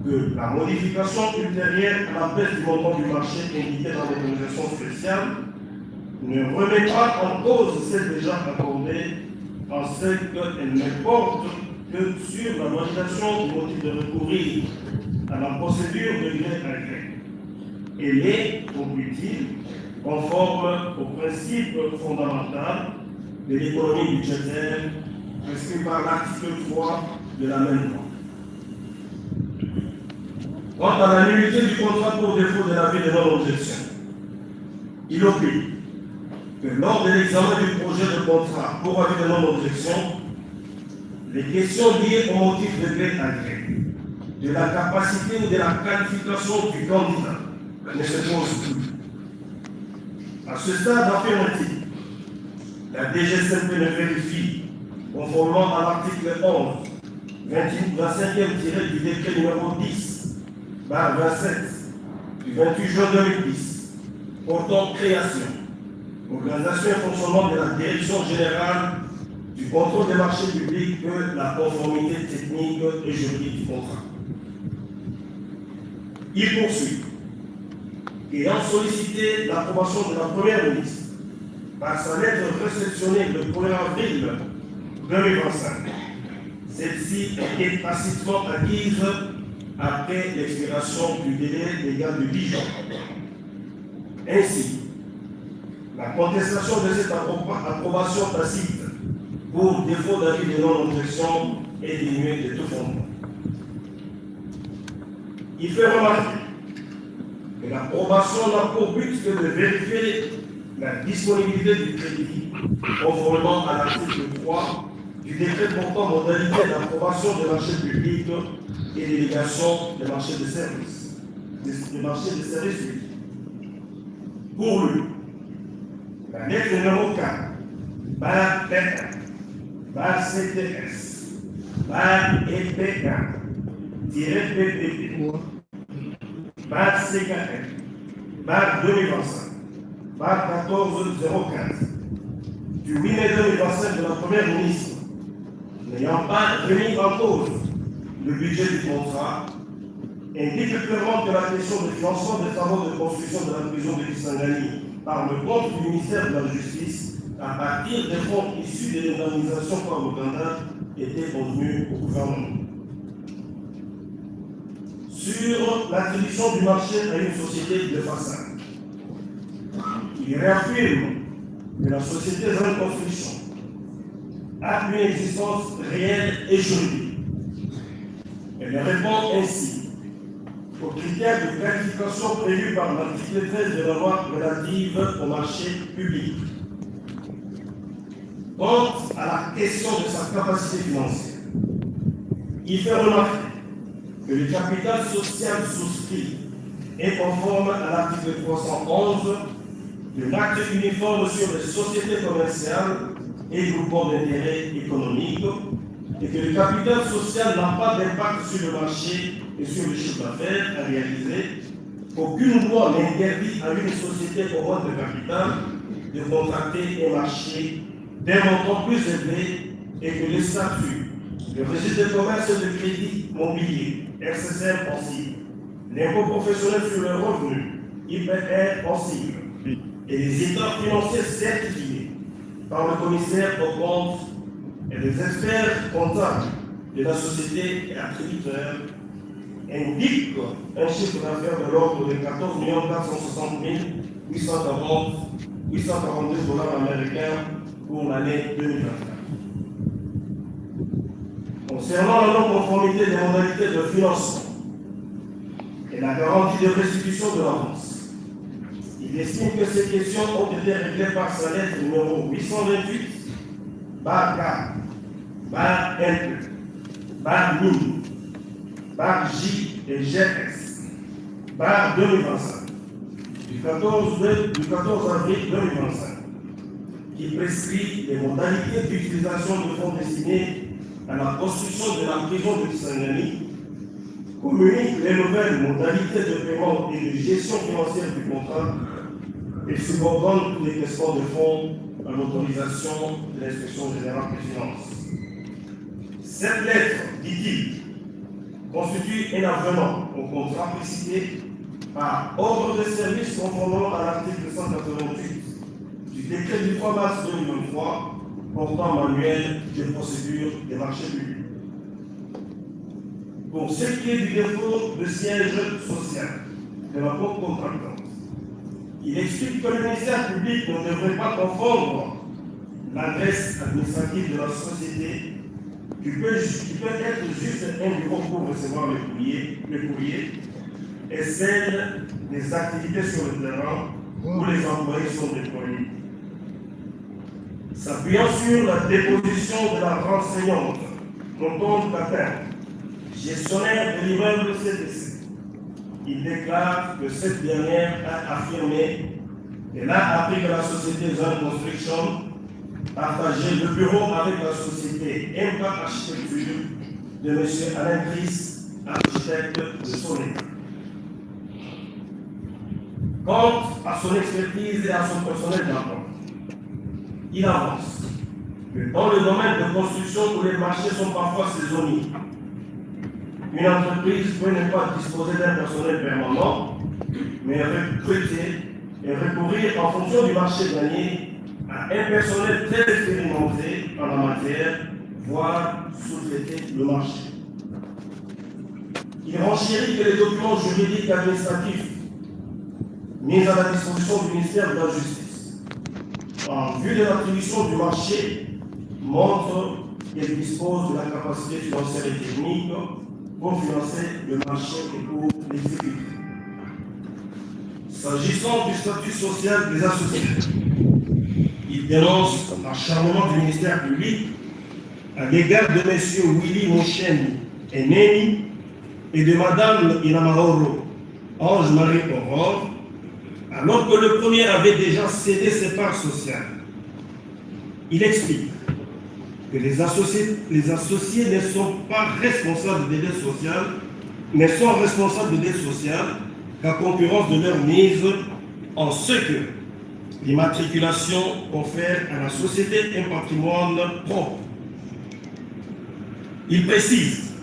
que la modification ultérieure à la baisse du montant du marché indiquée dans l'autorisation spéciale ne remettra en cause celle déjà accordée en ce qu'elle ne porte que sur la validation du motif de recourir à la procédure de gré à gré. Elle est, conclut-il, conforme au principe fondamental de l'économie budgétaire prescrit par l'article 3 de la même loi. Quant à la nullité du contrat pour défaut de l'avis de non-objection, il opine que lors de l'examen du projet de contrat pour avis de non-objection, les questions liées au motif de gré à gré, de la capacité ou de la qualification du candidat ne se posent plus. À ce stade, affirme-t-il, la DGCP ne vérifie, conformément à l'article 11, 25e du décret numéro 10/27 du 28 juin 2010, portant création, organisation et fonctionnement de la Direction générale du contrôle des marchés publics que la conformité technique et juridique du contrat. Il poursuit. Ayant sollicité l'approbation de la Première ministre par sa lettre réceptionnée le 1er avril 2025, celle-ci est tacitement acquise après l'expiration du délai légal de 10 jours. Ainsi, la contestation de cette approbation tacite pour défaut d'avis de non-objection est dénuée de tout fondement. Il fait remarquer que l'approbation n'a pour but que de vérifier la disponibilité du crédit, conformément à l'article 3 du décret portant modalité d'approbation des marchés publics et délégation des marchés de services. Publics. Pour lui, la lettre numéro 4, barre P1, barre CTS, barre EP1, PPP, barre CKF, barre 2025, barre 1404, du 8 mai 2025 de la Première ministre, n'ayant pas remis en cause le budget du contrat, indique clairement que la question de financement des travaux de construction de la prison de Kisangani par le compte du ministère de la Justice, à partir des fonds issus de l'indemnisation par l'Ouganda, était convenue au gouvernement. Sur l'attribution du marché à une société de façade, il réaffirme que la société Zone Construction a une existence réelle et juridique. Elle répond ainsi aux critères de qualification prévus par l'article 13 de la loi relative au marché public. Quant à la question de sa capacité financière, il fait remarquer que le capital social souscrit est conforme à l'article 311 de l'acte uniforme sur les sociétés commerciales et groupements d'intérêt économique, et que le capital social n'a pas d'impact sur le marché et sur le chiffre d'affaires à réaliser. Aucune loi n'interdit à une société au moins de capital de contracter un marché d'un montant plus élevé et que les statuts, le registre de commerce et de crédit mobilier, RCCR possible, l'impôt professionnel sur le revenu, IPR possible, et les états financiers certifiés par le commissaire aux comptes et les experts comptables de la société et attributeurs indiquent un chiffre d'affaires de l'ordre de 14 460 842 dollars américains pour l'année 2024. Concernant la non-conformité des modalités de financement et la garantie de restitution de l'avance, il estime que ces questions ont été réglées par sa lettre numéro 828, barre K, barre L, barre MIN, barre J et GS, barre 2025, du 14 avril 2025, qui prescrit les modalités d'utilisation de fonds destinés à la construction de la prison de Kisangani, communique les nouvelles modalités de paiement et de gestion financière du contrat et subordonne tous les questions de fonds à l'autorisation de l'Inspection générale des finances. Cette lettre, dit-il, constitue un avenant au contrat précité par ordre de service conformément à l'article 188 du décret du 3 mars 2023 portant manuel de procédure des marchés publics. Pour ce qui est du défaut de siège social de la banque contractante, il explique que le ministère public ne devrait pas confondre l'adresse administrative de la société, qui peut être juste un bureau pour recevoir le courrier, et celle des activités sur le terrain où les employés sont déployés. S'appuyant sur la déposition de la renseignante Tonton Capin, gestionnaire de l'immeuble CTC, il déclare que cette dernière a affirmé qu'elle a appris que la société Zone Construction partageait le bureau avec la société MK Architecture de M. Alain Chris, architecte de son état. Quant à son expertise et à son personnel d'apport, il avance que dans le domaine de construction où les marchés sont parfois saisonniers, une entreprise peut ne pas disposer d'un personnel permanent, mais recruter et recourir en fonction du marché gagné à un personnel très expérimenté en la matière, voire sous-traiter le marché. Il renchérit que les documents juridiques et administratifs mis à la disposition du ministère de la Justice, en vue de l'attribution du marché, montrent qu'elle dispose de la capacité financière et technique pour financer le marché et pour l'exécuter. S'agissant du statut social des associés, il dénonce l'acharnement du ministère public à l'égard de M. Willy Mocheni et Neni et de Mme Inamahoro Ange-Marie Aurore, alors que le premier avait déjà cédé ses parts sociales. Il explique que les associés ne sont pas responsables des dettes sociales, mais sont responsables des dettes sociales qu'à concurrence de leur mise en ce que l'immatriculation confère à la société un patrimoine propre. Il précise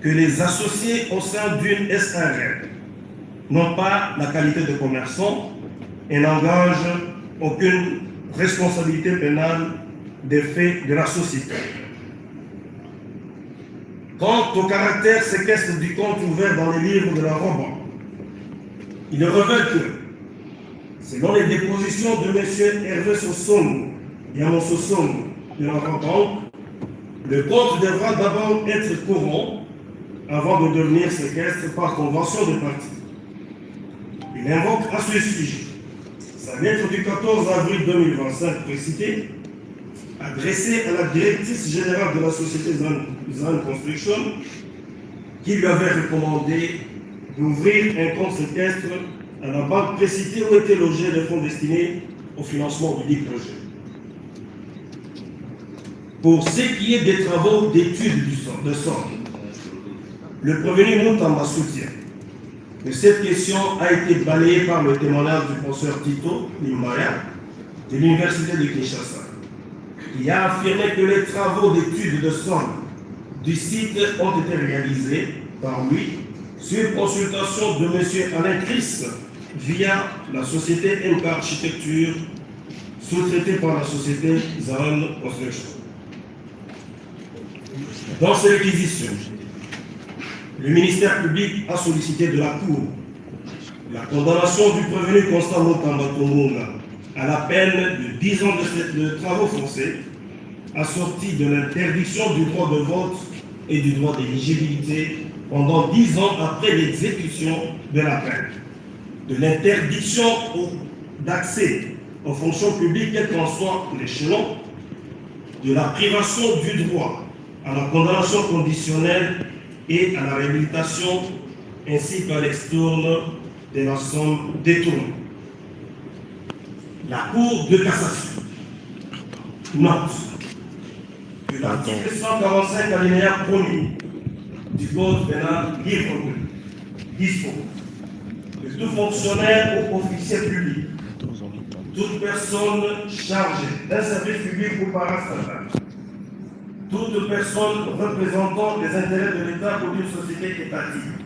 que les associés au sein d'une SARL n'ont pas la qualité de commerçant et n'engagent aucune responsabilité pénale des faits de la société. Quant au caractère séquestre du compte ouvert dans les livres de la Roban, il révèle que, selon les dépositions de M. Hervé Sossongo et Amon Sossongo de la Roban, le compte devra d'abord être courant avant de devenir séquestre par convention de partie. Il invoque à ce sujet sa lettre du 14 avril 2025 précitée, adressée à la directrice générale de la société Zone Construction, qui lui avait recommandé d'ouvrir un compte séquestre à la banque précitée où étaient logés les fonds destinés au financement du dit projet. Pour ce qui est des travaux d'études de sol, le prévenu Moutamba soutient que cette question a été balayée par le témoignage du professeur Tito Limbaya de l'Université de Kinshasa, qui a affirmé que les travaux d'études de sol du site ont été réalisés par lui sur consultation de M. Alain Chris via la société MK Architecture, sous-traitée par la société Zone Construction. Dans ces réquisitions, le ministère public a sollicité de la Cour la condamnation du prévenu Constant Mokamba Tombonga à la peine de 10 ans de travaux forcés, assortie de l'interdiction du droit de vote et du droit d'éligibilité pendant 10 ans après l'exécution de la peine, de l'interdiction d'accès aux fonctions publiques, quel qu'en soit l'échelon, de la privation du droit à la condamnation conditionnelle et à la réhabilitation, ainsi qu'à l'extourne de la somme détournée. La Cour de cassation note que l'article 145 alinéa 1er du Code pénal livre 2 dispose que tout fonctionnaire ou officier public, toute personne chargée d'un service public ou parastatal, toute personne représentant les intérêts de l'État ou d'une société étatique,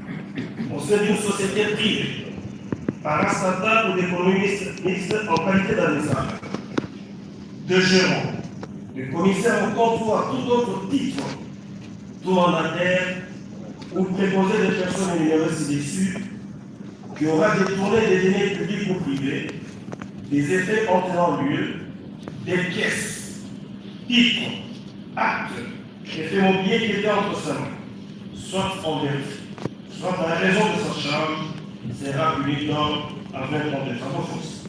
au sein d'une société privée, parastatal ou d'économie mixte en qualité d'administrateur, de gérant, de commissaire au compte ou à tout autre titre, tout mandataire ou préposé des personnes énumérées ci-dessus qui aura détourné des deniers publics ou privés, des effets entraînant lieu, des pièces, titres, actes, effets mobiliers qui étaient entre sa main, soit en vertu, soit à la raison de sa charge, sera puni à 20 ans de travaux forcés.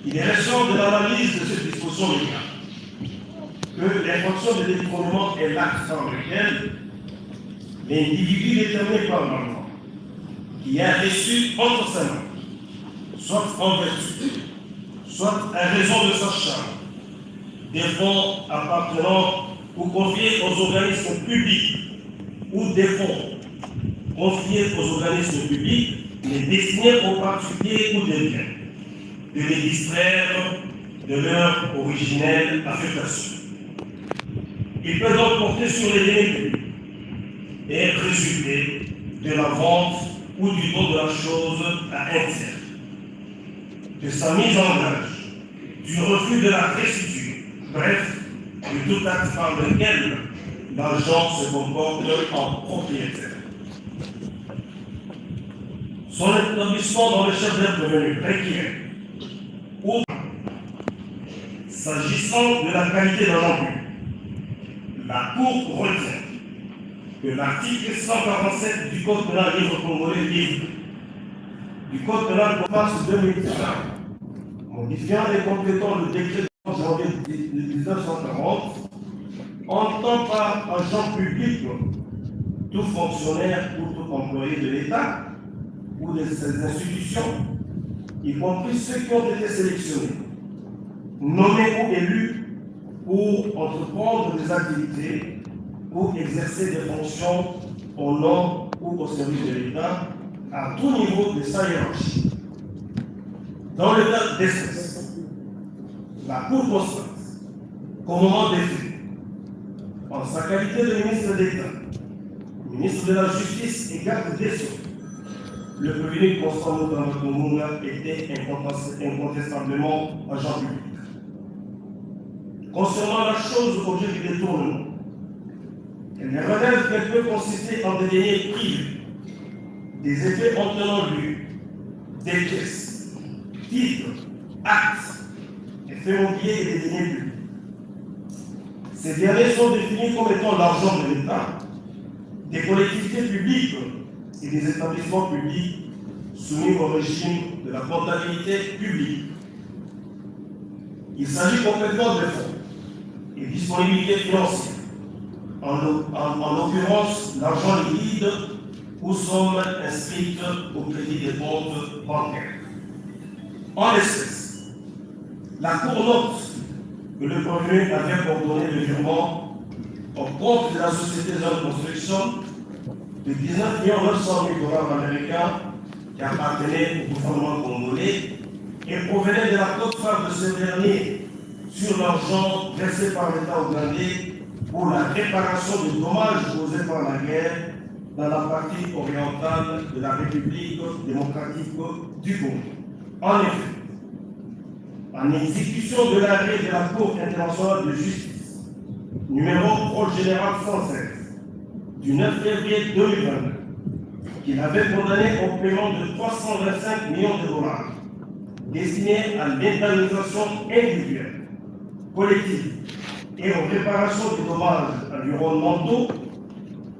Il est récent de l'analyse de cette disposition légale que l'infraction de détournement est l'acte par lequel l'individu déterminé par l'enfant qui a reçu entre sa main, soit en vertu, soit à raison de sa charge, des fonds appartenant ou confiés aux organismes publics ou des fonds confiés aux organismes publics, mais destinés aux particuliers ou des biens, de les distraire de leur originelle affectation. Il peut donc porter sur les deniers publics et résulter de la vente ou du don de la chose à un tiers, de sa mise en gage, du refus de la restituer, bref, de tout acte par lequel l'agent se comporte en propriétaire. Son établissement dans le chef d'être revenu requiert, ou s'agissant de la qualité de l'emploi, la Cour retient que l'article 147 du Code pénal livre congolais livre du Code pénal de mars 2015, modifiant et complétant le décret de janvier 1940, entend par agent public tout fonctionnaire ou tout employé de l'État ou de ses institutions, y compris ceux qui ont été sélectionnés, nommés ou élus pour entreprendre des activités ou exercer des fonctions au nom ou au service de l'État à tout niveau de sa hiérarchie. Dans le cas d'espèce, la Cour constate qu'au moment des faits, en sa qualité de ministre d'État, ministre de la Justice et garde des Sceaux, le prévenu Constant Moutambakomouna était incontestablement agent public. Concernant la chose objet du détournement, elle relève qu'elle peut consister en des deniers privés, des effets entraînant lieu, des pièces, titres, actes, effets mobiliers et des deniers publics. Ces derniers sont définis comme étant l'argent de l'État, des collectivités publiques et des établissements publics soumis au régime de la comptabilité publique. Il s'agit complètement de fonds et disponibilités financières, en l'occurrence l'argent liquide ou sommes inscrites au crédit des comptes bancaires. En l'espèce, la Cour note que le prévenu avait coordonné le virement au compte de la société de construction de 19 900 000 $ américains qui appartenait au gouvernement congolais et provenait de la cote-phare de ce dernier sur l'argent versé par l'État ougandais pour la réparation des dommages causés par la guerre dans la partie orientale de la République démocratique du Congo. En effet, en exécution de l'arrêt de la Cour internationale de justice, numéro Prod général 116, du 9 février 2022, qu'il avait condamné au paiement de 325 millions de $ destinés à l'indemnisation individuelle, collective et aux réparations des dommages environnementaux,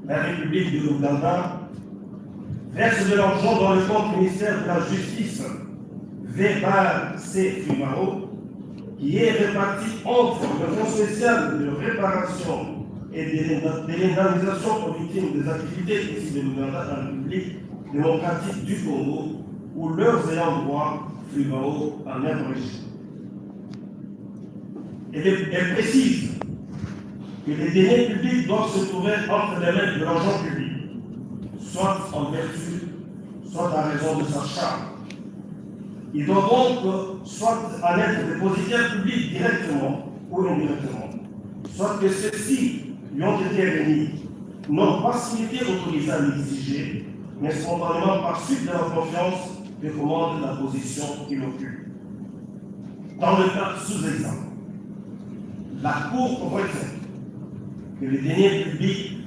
la République de l'Ouganda verse de l'argent dans le compte ministère de la Justice Verbal C. Fumaro, qui est réparti entre le Fonds spécial de réparation et de l'indemnisation aux victimes des activités ici de l'Ouganda dans la République démocratique du Congo, où leurs ayants droit Fumaro en même régime. Elle précise que les deniers publics doivent se trouver entre les mains de l'argent public, soit en vertu, soit à raison de sa charge. Il doit donc soit en être dépositaire public directement ou indirectement, soit que ceux-ci lui ont été remis, n'ont pas signé autorisé à l'exiger, mais spontanément par suite de la confiance que commande la position qu'il occupe. Dans le cas sous-exemple, la Cour retient que les deniers publics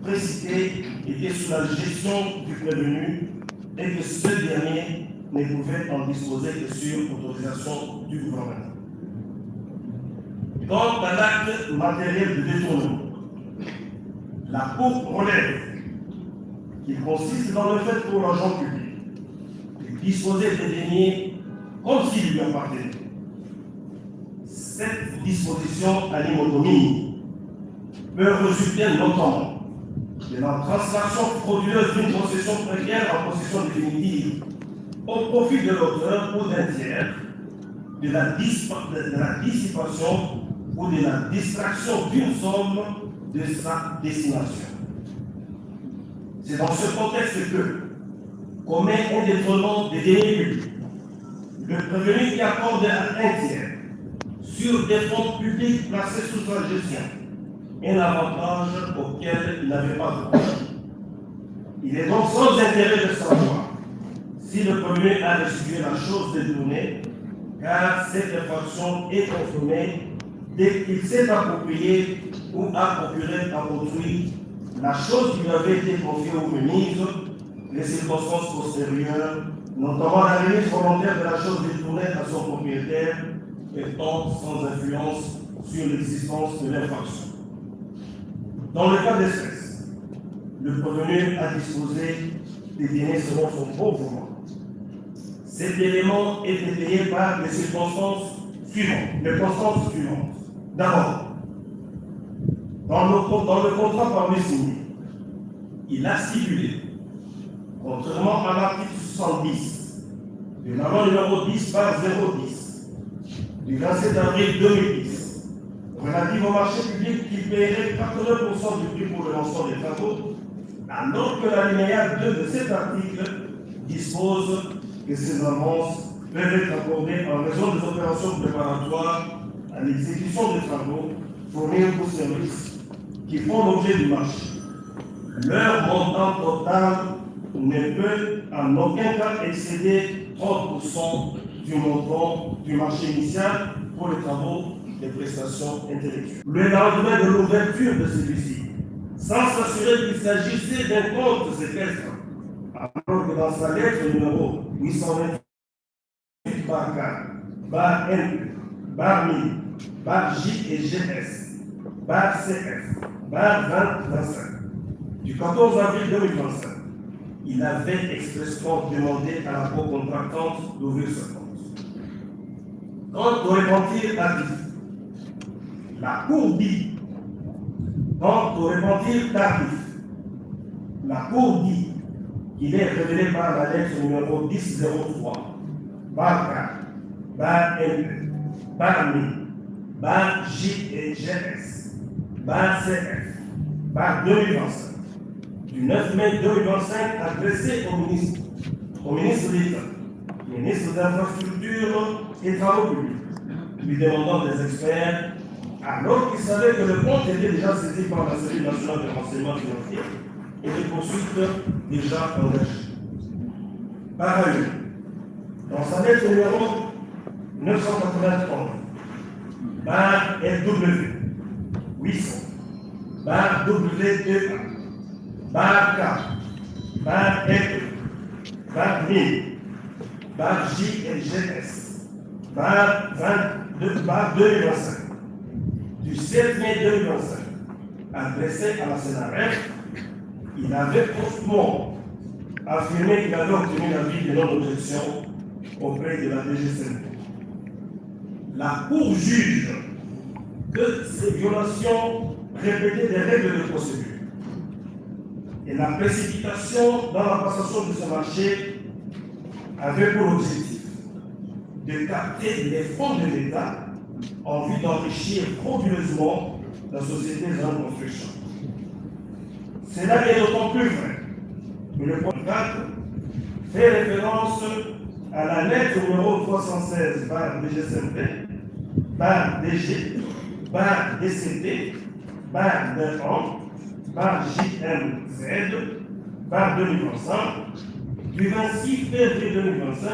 précités étaient sous la gestion du prévenu et que ce dernier ne pouvait en disposer que sur autorisation du gouvernement. Quant à l'acte matériel de détournement, la Cour relève qu'il consiste dans le fait pour l'agent public de disposer des deniers comme s'il lui appartenait. Cette disposition à l'imotomie peut résulter notamment de la translation frauduleuse d'une possession précaire en possession définitive au profit de l'auteur ou d'un tiers, de la dissipation ou de la distraction d'une somme de sa destination. C'est dans ce contexte que commet un détournement des deniers publics. Le prévenu qui accorde à un tiers sur des fonds publics placés sous sa gestion un avantage auquel il n'avait pas droit. Il est donc sans intérêt de savoir si le prévenu a restitué la chose détournée, car cette infraction est consommée dès qu'il s'est approprié ou a procuré à autrui la chose qui lui avait été confiée ou remise, les circonstances postérieures, notamment la remise volontaire de la chose détournée à son propriétaire, étant sans influence sur l'existence de l'infraction. Dans le cas d'espèce, le prévenu a disposé des deniers selon son pauvre droit. Cet élément est payé par les circonstances suivantes. D'abord, dans le contrat par lui signé, il a stipulé, contrairement à l'article 70 de la loi numéro 10/010 du 27 avril 2010, relative au marché public qui paierait 80% du prix pour le lancement des travaux, alors que l'alinéa 2 de cet article dispose que ces avances peuvent être accordées en raison des opérations préparatoires à l'exécution des travaux fournis aux services qui font l'objet du marché. Leur montant total ne peut en aucun cas excéder 30% du montant du marché initial pour les travaux des prestations intellectuelles. Le lendemain de l'ouverture de celui-ci, sans s'assurer qu'il s'agissait d'un compte séquestre, alors que dans sa lettre numéro 828 bar K, bar N, bar MI, bar J et GS, bar CF, bar 2025, du 14 avril 2025, il avait expressément demandé à la co-contractante d'ouvrir ce compte. Quant au repentir actif, la Cour dit, quant au repentir tardif, la Cour dit qu'il est révélé par la lettre numéro 1003, bar K, bar N, bar MI, bar J et GS, bar CF, bar 2025, du 9 mai 2025 adressé au ministre d'État, ministre d'Infrastructures et Travaux publics, lui demandant des experts, alors qu'il savait que le compte était déjà saisi par la cellule nationale de renseignement financier et les poursuites déjà engagées. Par ailleurs, dans sa lettre numéro 991, bar LW 800, bar W2A, bar K, bar FE, bar MI, bar J et GS, bar 2025, du 7 mai 2025, adressé à la CNRF, il avait faussement affirmé qu'il avait obtenu l'avis de non-objection auprès de la DGCNP. La Cour juge que ces violations répétées des règles de procédure et la précipitation dans la passation de ce marché avaient pour objectif de capter les fonds de l'État en vue d'enrichir frauduleusement la société en construction. Cela est d'autant plus vrai que le point 4 fait référence à la lettre numéro 316 par DGCNP, par DG, par DCP, par DERAN, par JMZ, 2025 du 26 février 2025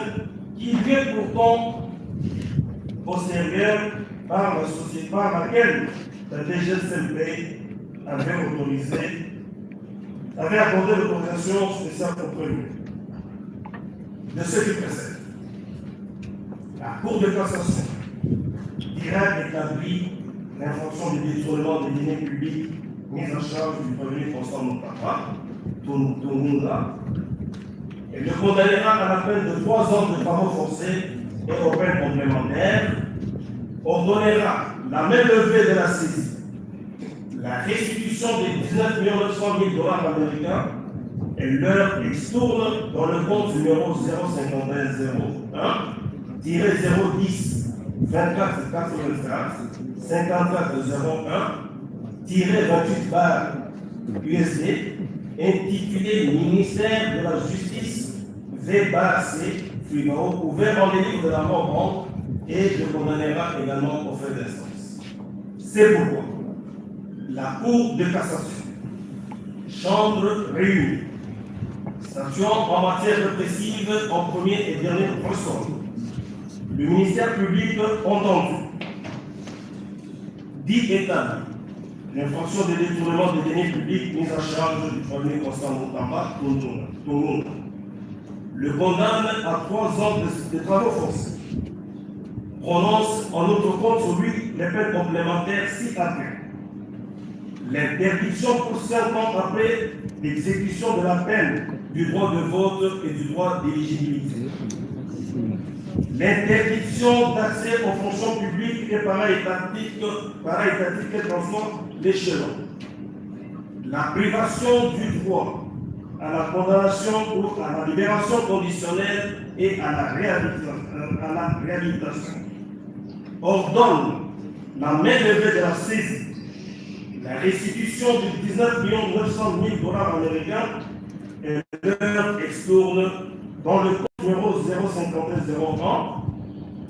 qui vient pourtant postérieure par la société par laquelle la DGSMP avait accordé l'autorisation spéciale contre lui. De ce qui précède, la Cour de cassation direct établit l'infraction du détournement des deniers publics mise en charge du premier Constant Moutapa, Tungunga, et le condamnera à la peine de 3 ans de travaux forcés et aux peines complémentaires, ordonnera la même levée de la saisie, la restitution des 19 900 000 $ américains et leur extourne dans le compte numéro 05101-010 24 84 54 01 28 bar USD intitulé Ministère de la Justice V/C Figaro ouvert en délivre de la mort et le condamnera également aux frais d'instance. C'est pourquoi la Cour de cassation, chambre réunie, statuant en matière répressive en premier et dernier ressort, le ministère public entendu dit établi l'infraction de détournement des deniers publics mise en charge du premier Constant Moutamba, Tungunga, le condamne à 3 ans de travaux forcés, prononce en autre compte sur lui les peines complémentaires si appelées. L'interdiction pour 5 ans après l'exécution de la peine du droit de vote et du droit d'éligibilité. L'interdiction d'accès aux fonctions publiques et paraétatiques quel qu'en soit l'échelon. La privation du droit à la condamnation ou à la libération conditionnelle et à la réhabilitation. Ordonne la main levée de la saisie, la restitution de 19 900 000 $ américains et leur extourne dans le compte numéro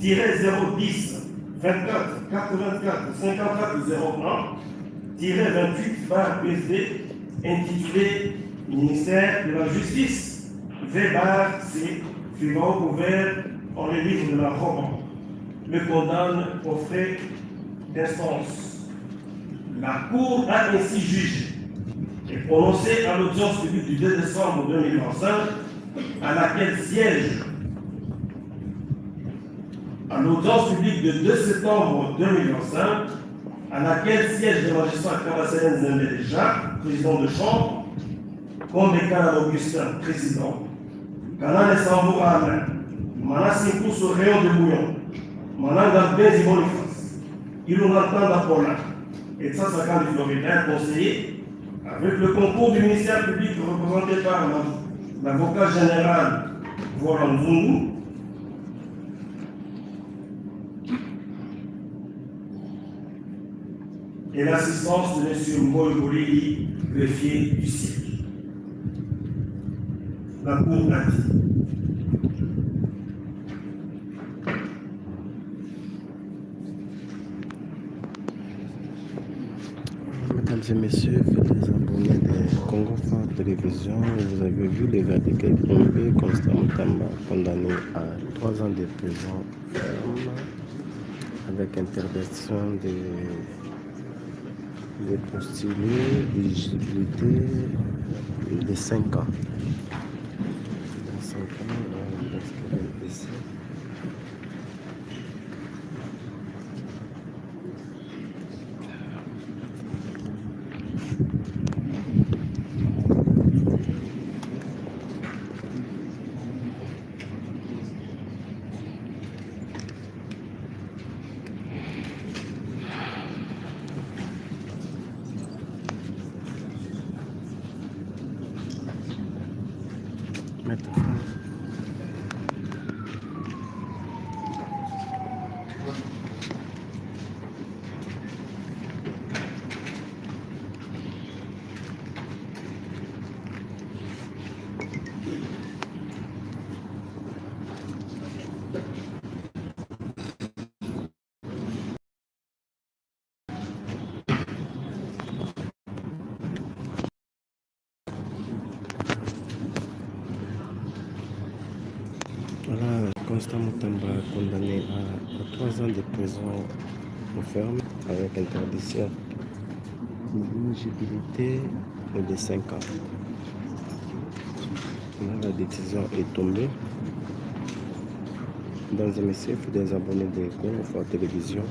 05101-010 24 84 54 01-28 bar PSD intitulé Ministère de la Justice V/C Figaro ouvert en le livre de la Rome. Le condamne aux frais d'instance. La Cour a ainsi jugé et prononcé à l'audience publique du 2 décembre 2025 à laquelle siège à l'audience publique de 2 septembre 2025 à laquelle siège le magistrat Kabaselen Zembele Jacques, président de chambre, Kondekana Augustin, président, Kanane Sambo Alain, Manassinkou sur Rayon de Bouillon, Mananga Benzi Boniface, Ilunatanda Paulin, et Tsatsakan du Florida, conseiller, avec le concours du ministère public représenté par l'avocat général Voran Zungu, et l'assistance de M. Mboy Bolili, greffier du siège. La Cour a dit. Mesdames et messieurs, fidèles abonnés de Congo Phare Télévision, vous avez vu les verdict tombé, Constant Moutamba condamné à 3 ans de prison ferme avec interdiction de postuler l'éligibilité de 5 ans. Dans 5 ans, ici. Constant Moutamba, condamné à 3 ans de prison ferme avec interdiction d'inéligibilité de 5 ans. La décision est tombée. Mesdames et messieurs, fidèles abonnés de Congo Fort Télévision,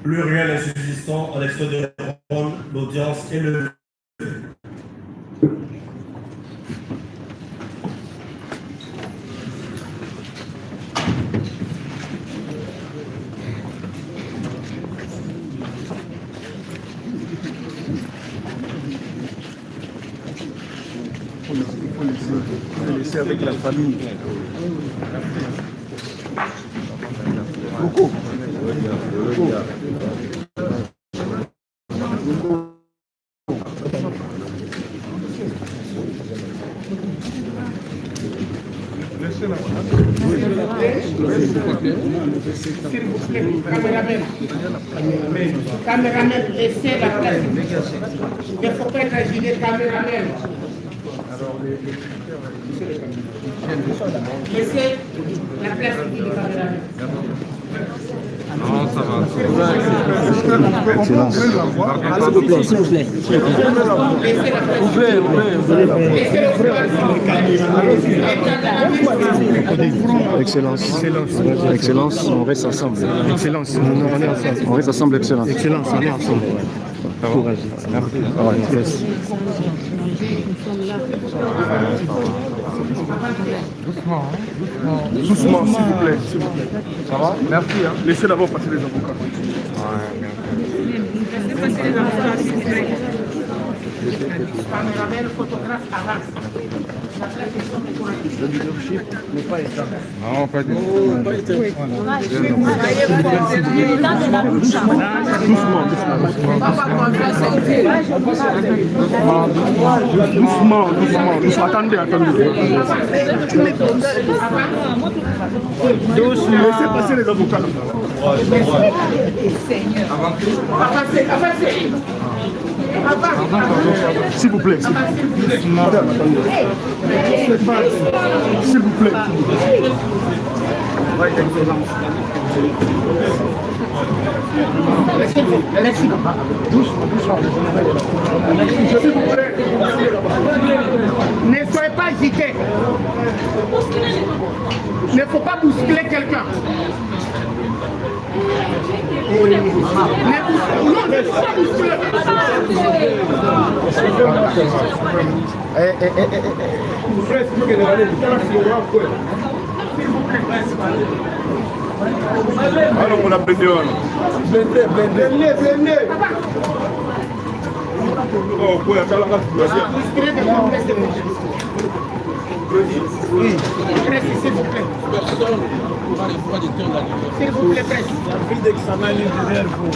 Plus rien insubsistant à l'extrait de la ronde, l'audience est levée. Il faut laisser avec la famille. Beaucoup. S'il vous plaît, caméraman, laissez la place. Il ne faut pas imaginer caméraman. Laissez la place du caméraman. Non, ça va. Excellence. S'il vous plaît. Excellence. Excellence, on reste ensemble. Excellence, on est ensemble. On reste ensemble, excellence. Excellence, on est ensemble. Courage. Yes. Doucement, s'il vous plaît. Ça va? Merci. Hein. Laissez d'abord passer les avocats. Caméraman, photographe, avance. Le leadership n'est pas éteint. Non, pas du tout. Pas éteint. Doucement. Attendez. Laissez passer les avocats. Avancez. S'il vous plaît. Madame, attendez. S'il vous plaît. Merci. Doucement. S'il vous plaît. Ne soyez pas agité. Il ne faut pas bousculer quelqu'un. Non, ne faut pas bousculer. Alors on a blindé. Oh, quoi, attends la Oui. S'il vous plaît. S'il vous plaît, presse. La fille d'examen est derrière vous.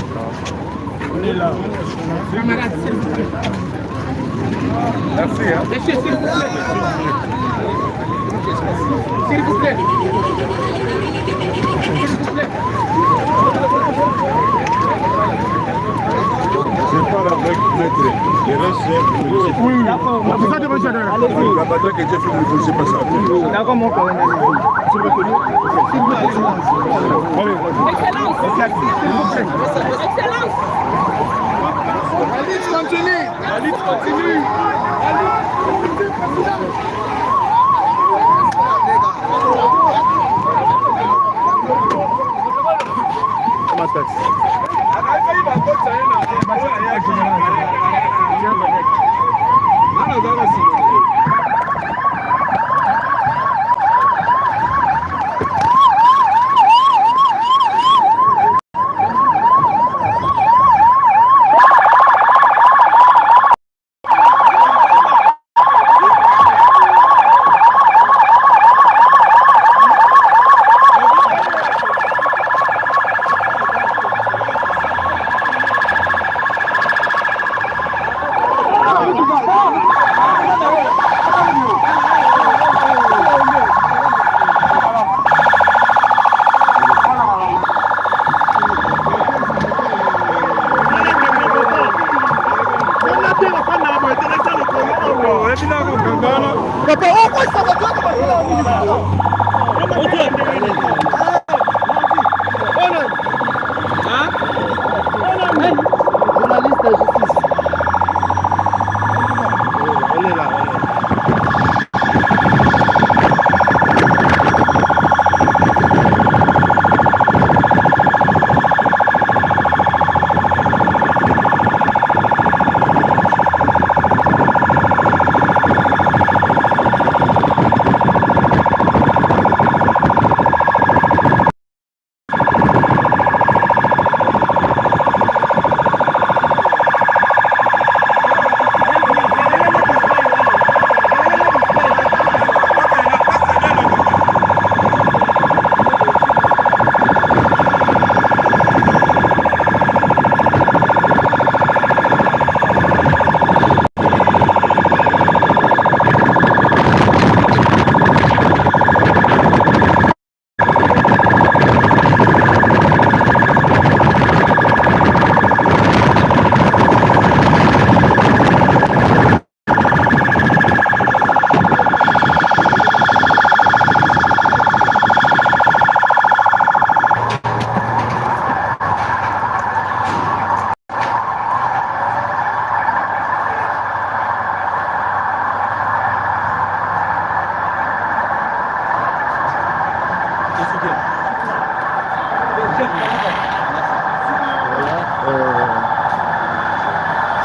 On est là. Camarade, s'il vous plaît. Merci. Hein. Monsieur, s'il vous plaît. S'il vous plaît. Je parle avec maître. Il reste oui. D'accord. Vous êtes déjà là. La bataille que j'ai fait, vous ne pas ça. D'accord, mon collègue. C'est retenu. S'il vous plaît. Excellence. Excellence. La lutte continue. La lutte continue. Comment ça?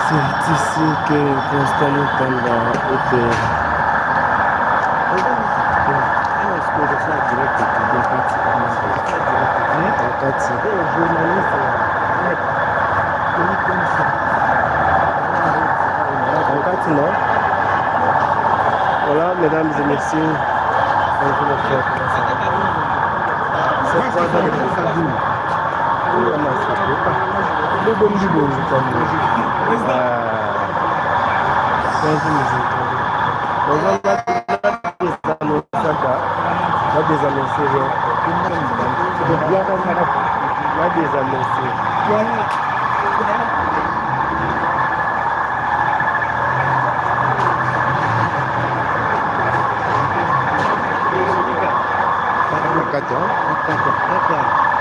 C'est ici que Constant Moutamba était. Est-ce que je fais direct non. Voilà, mesdames et messieurs, c'est quoi dans D'accord.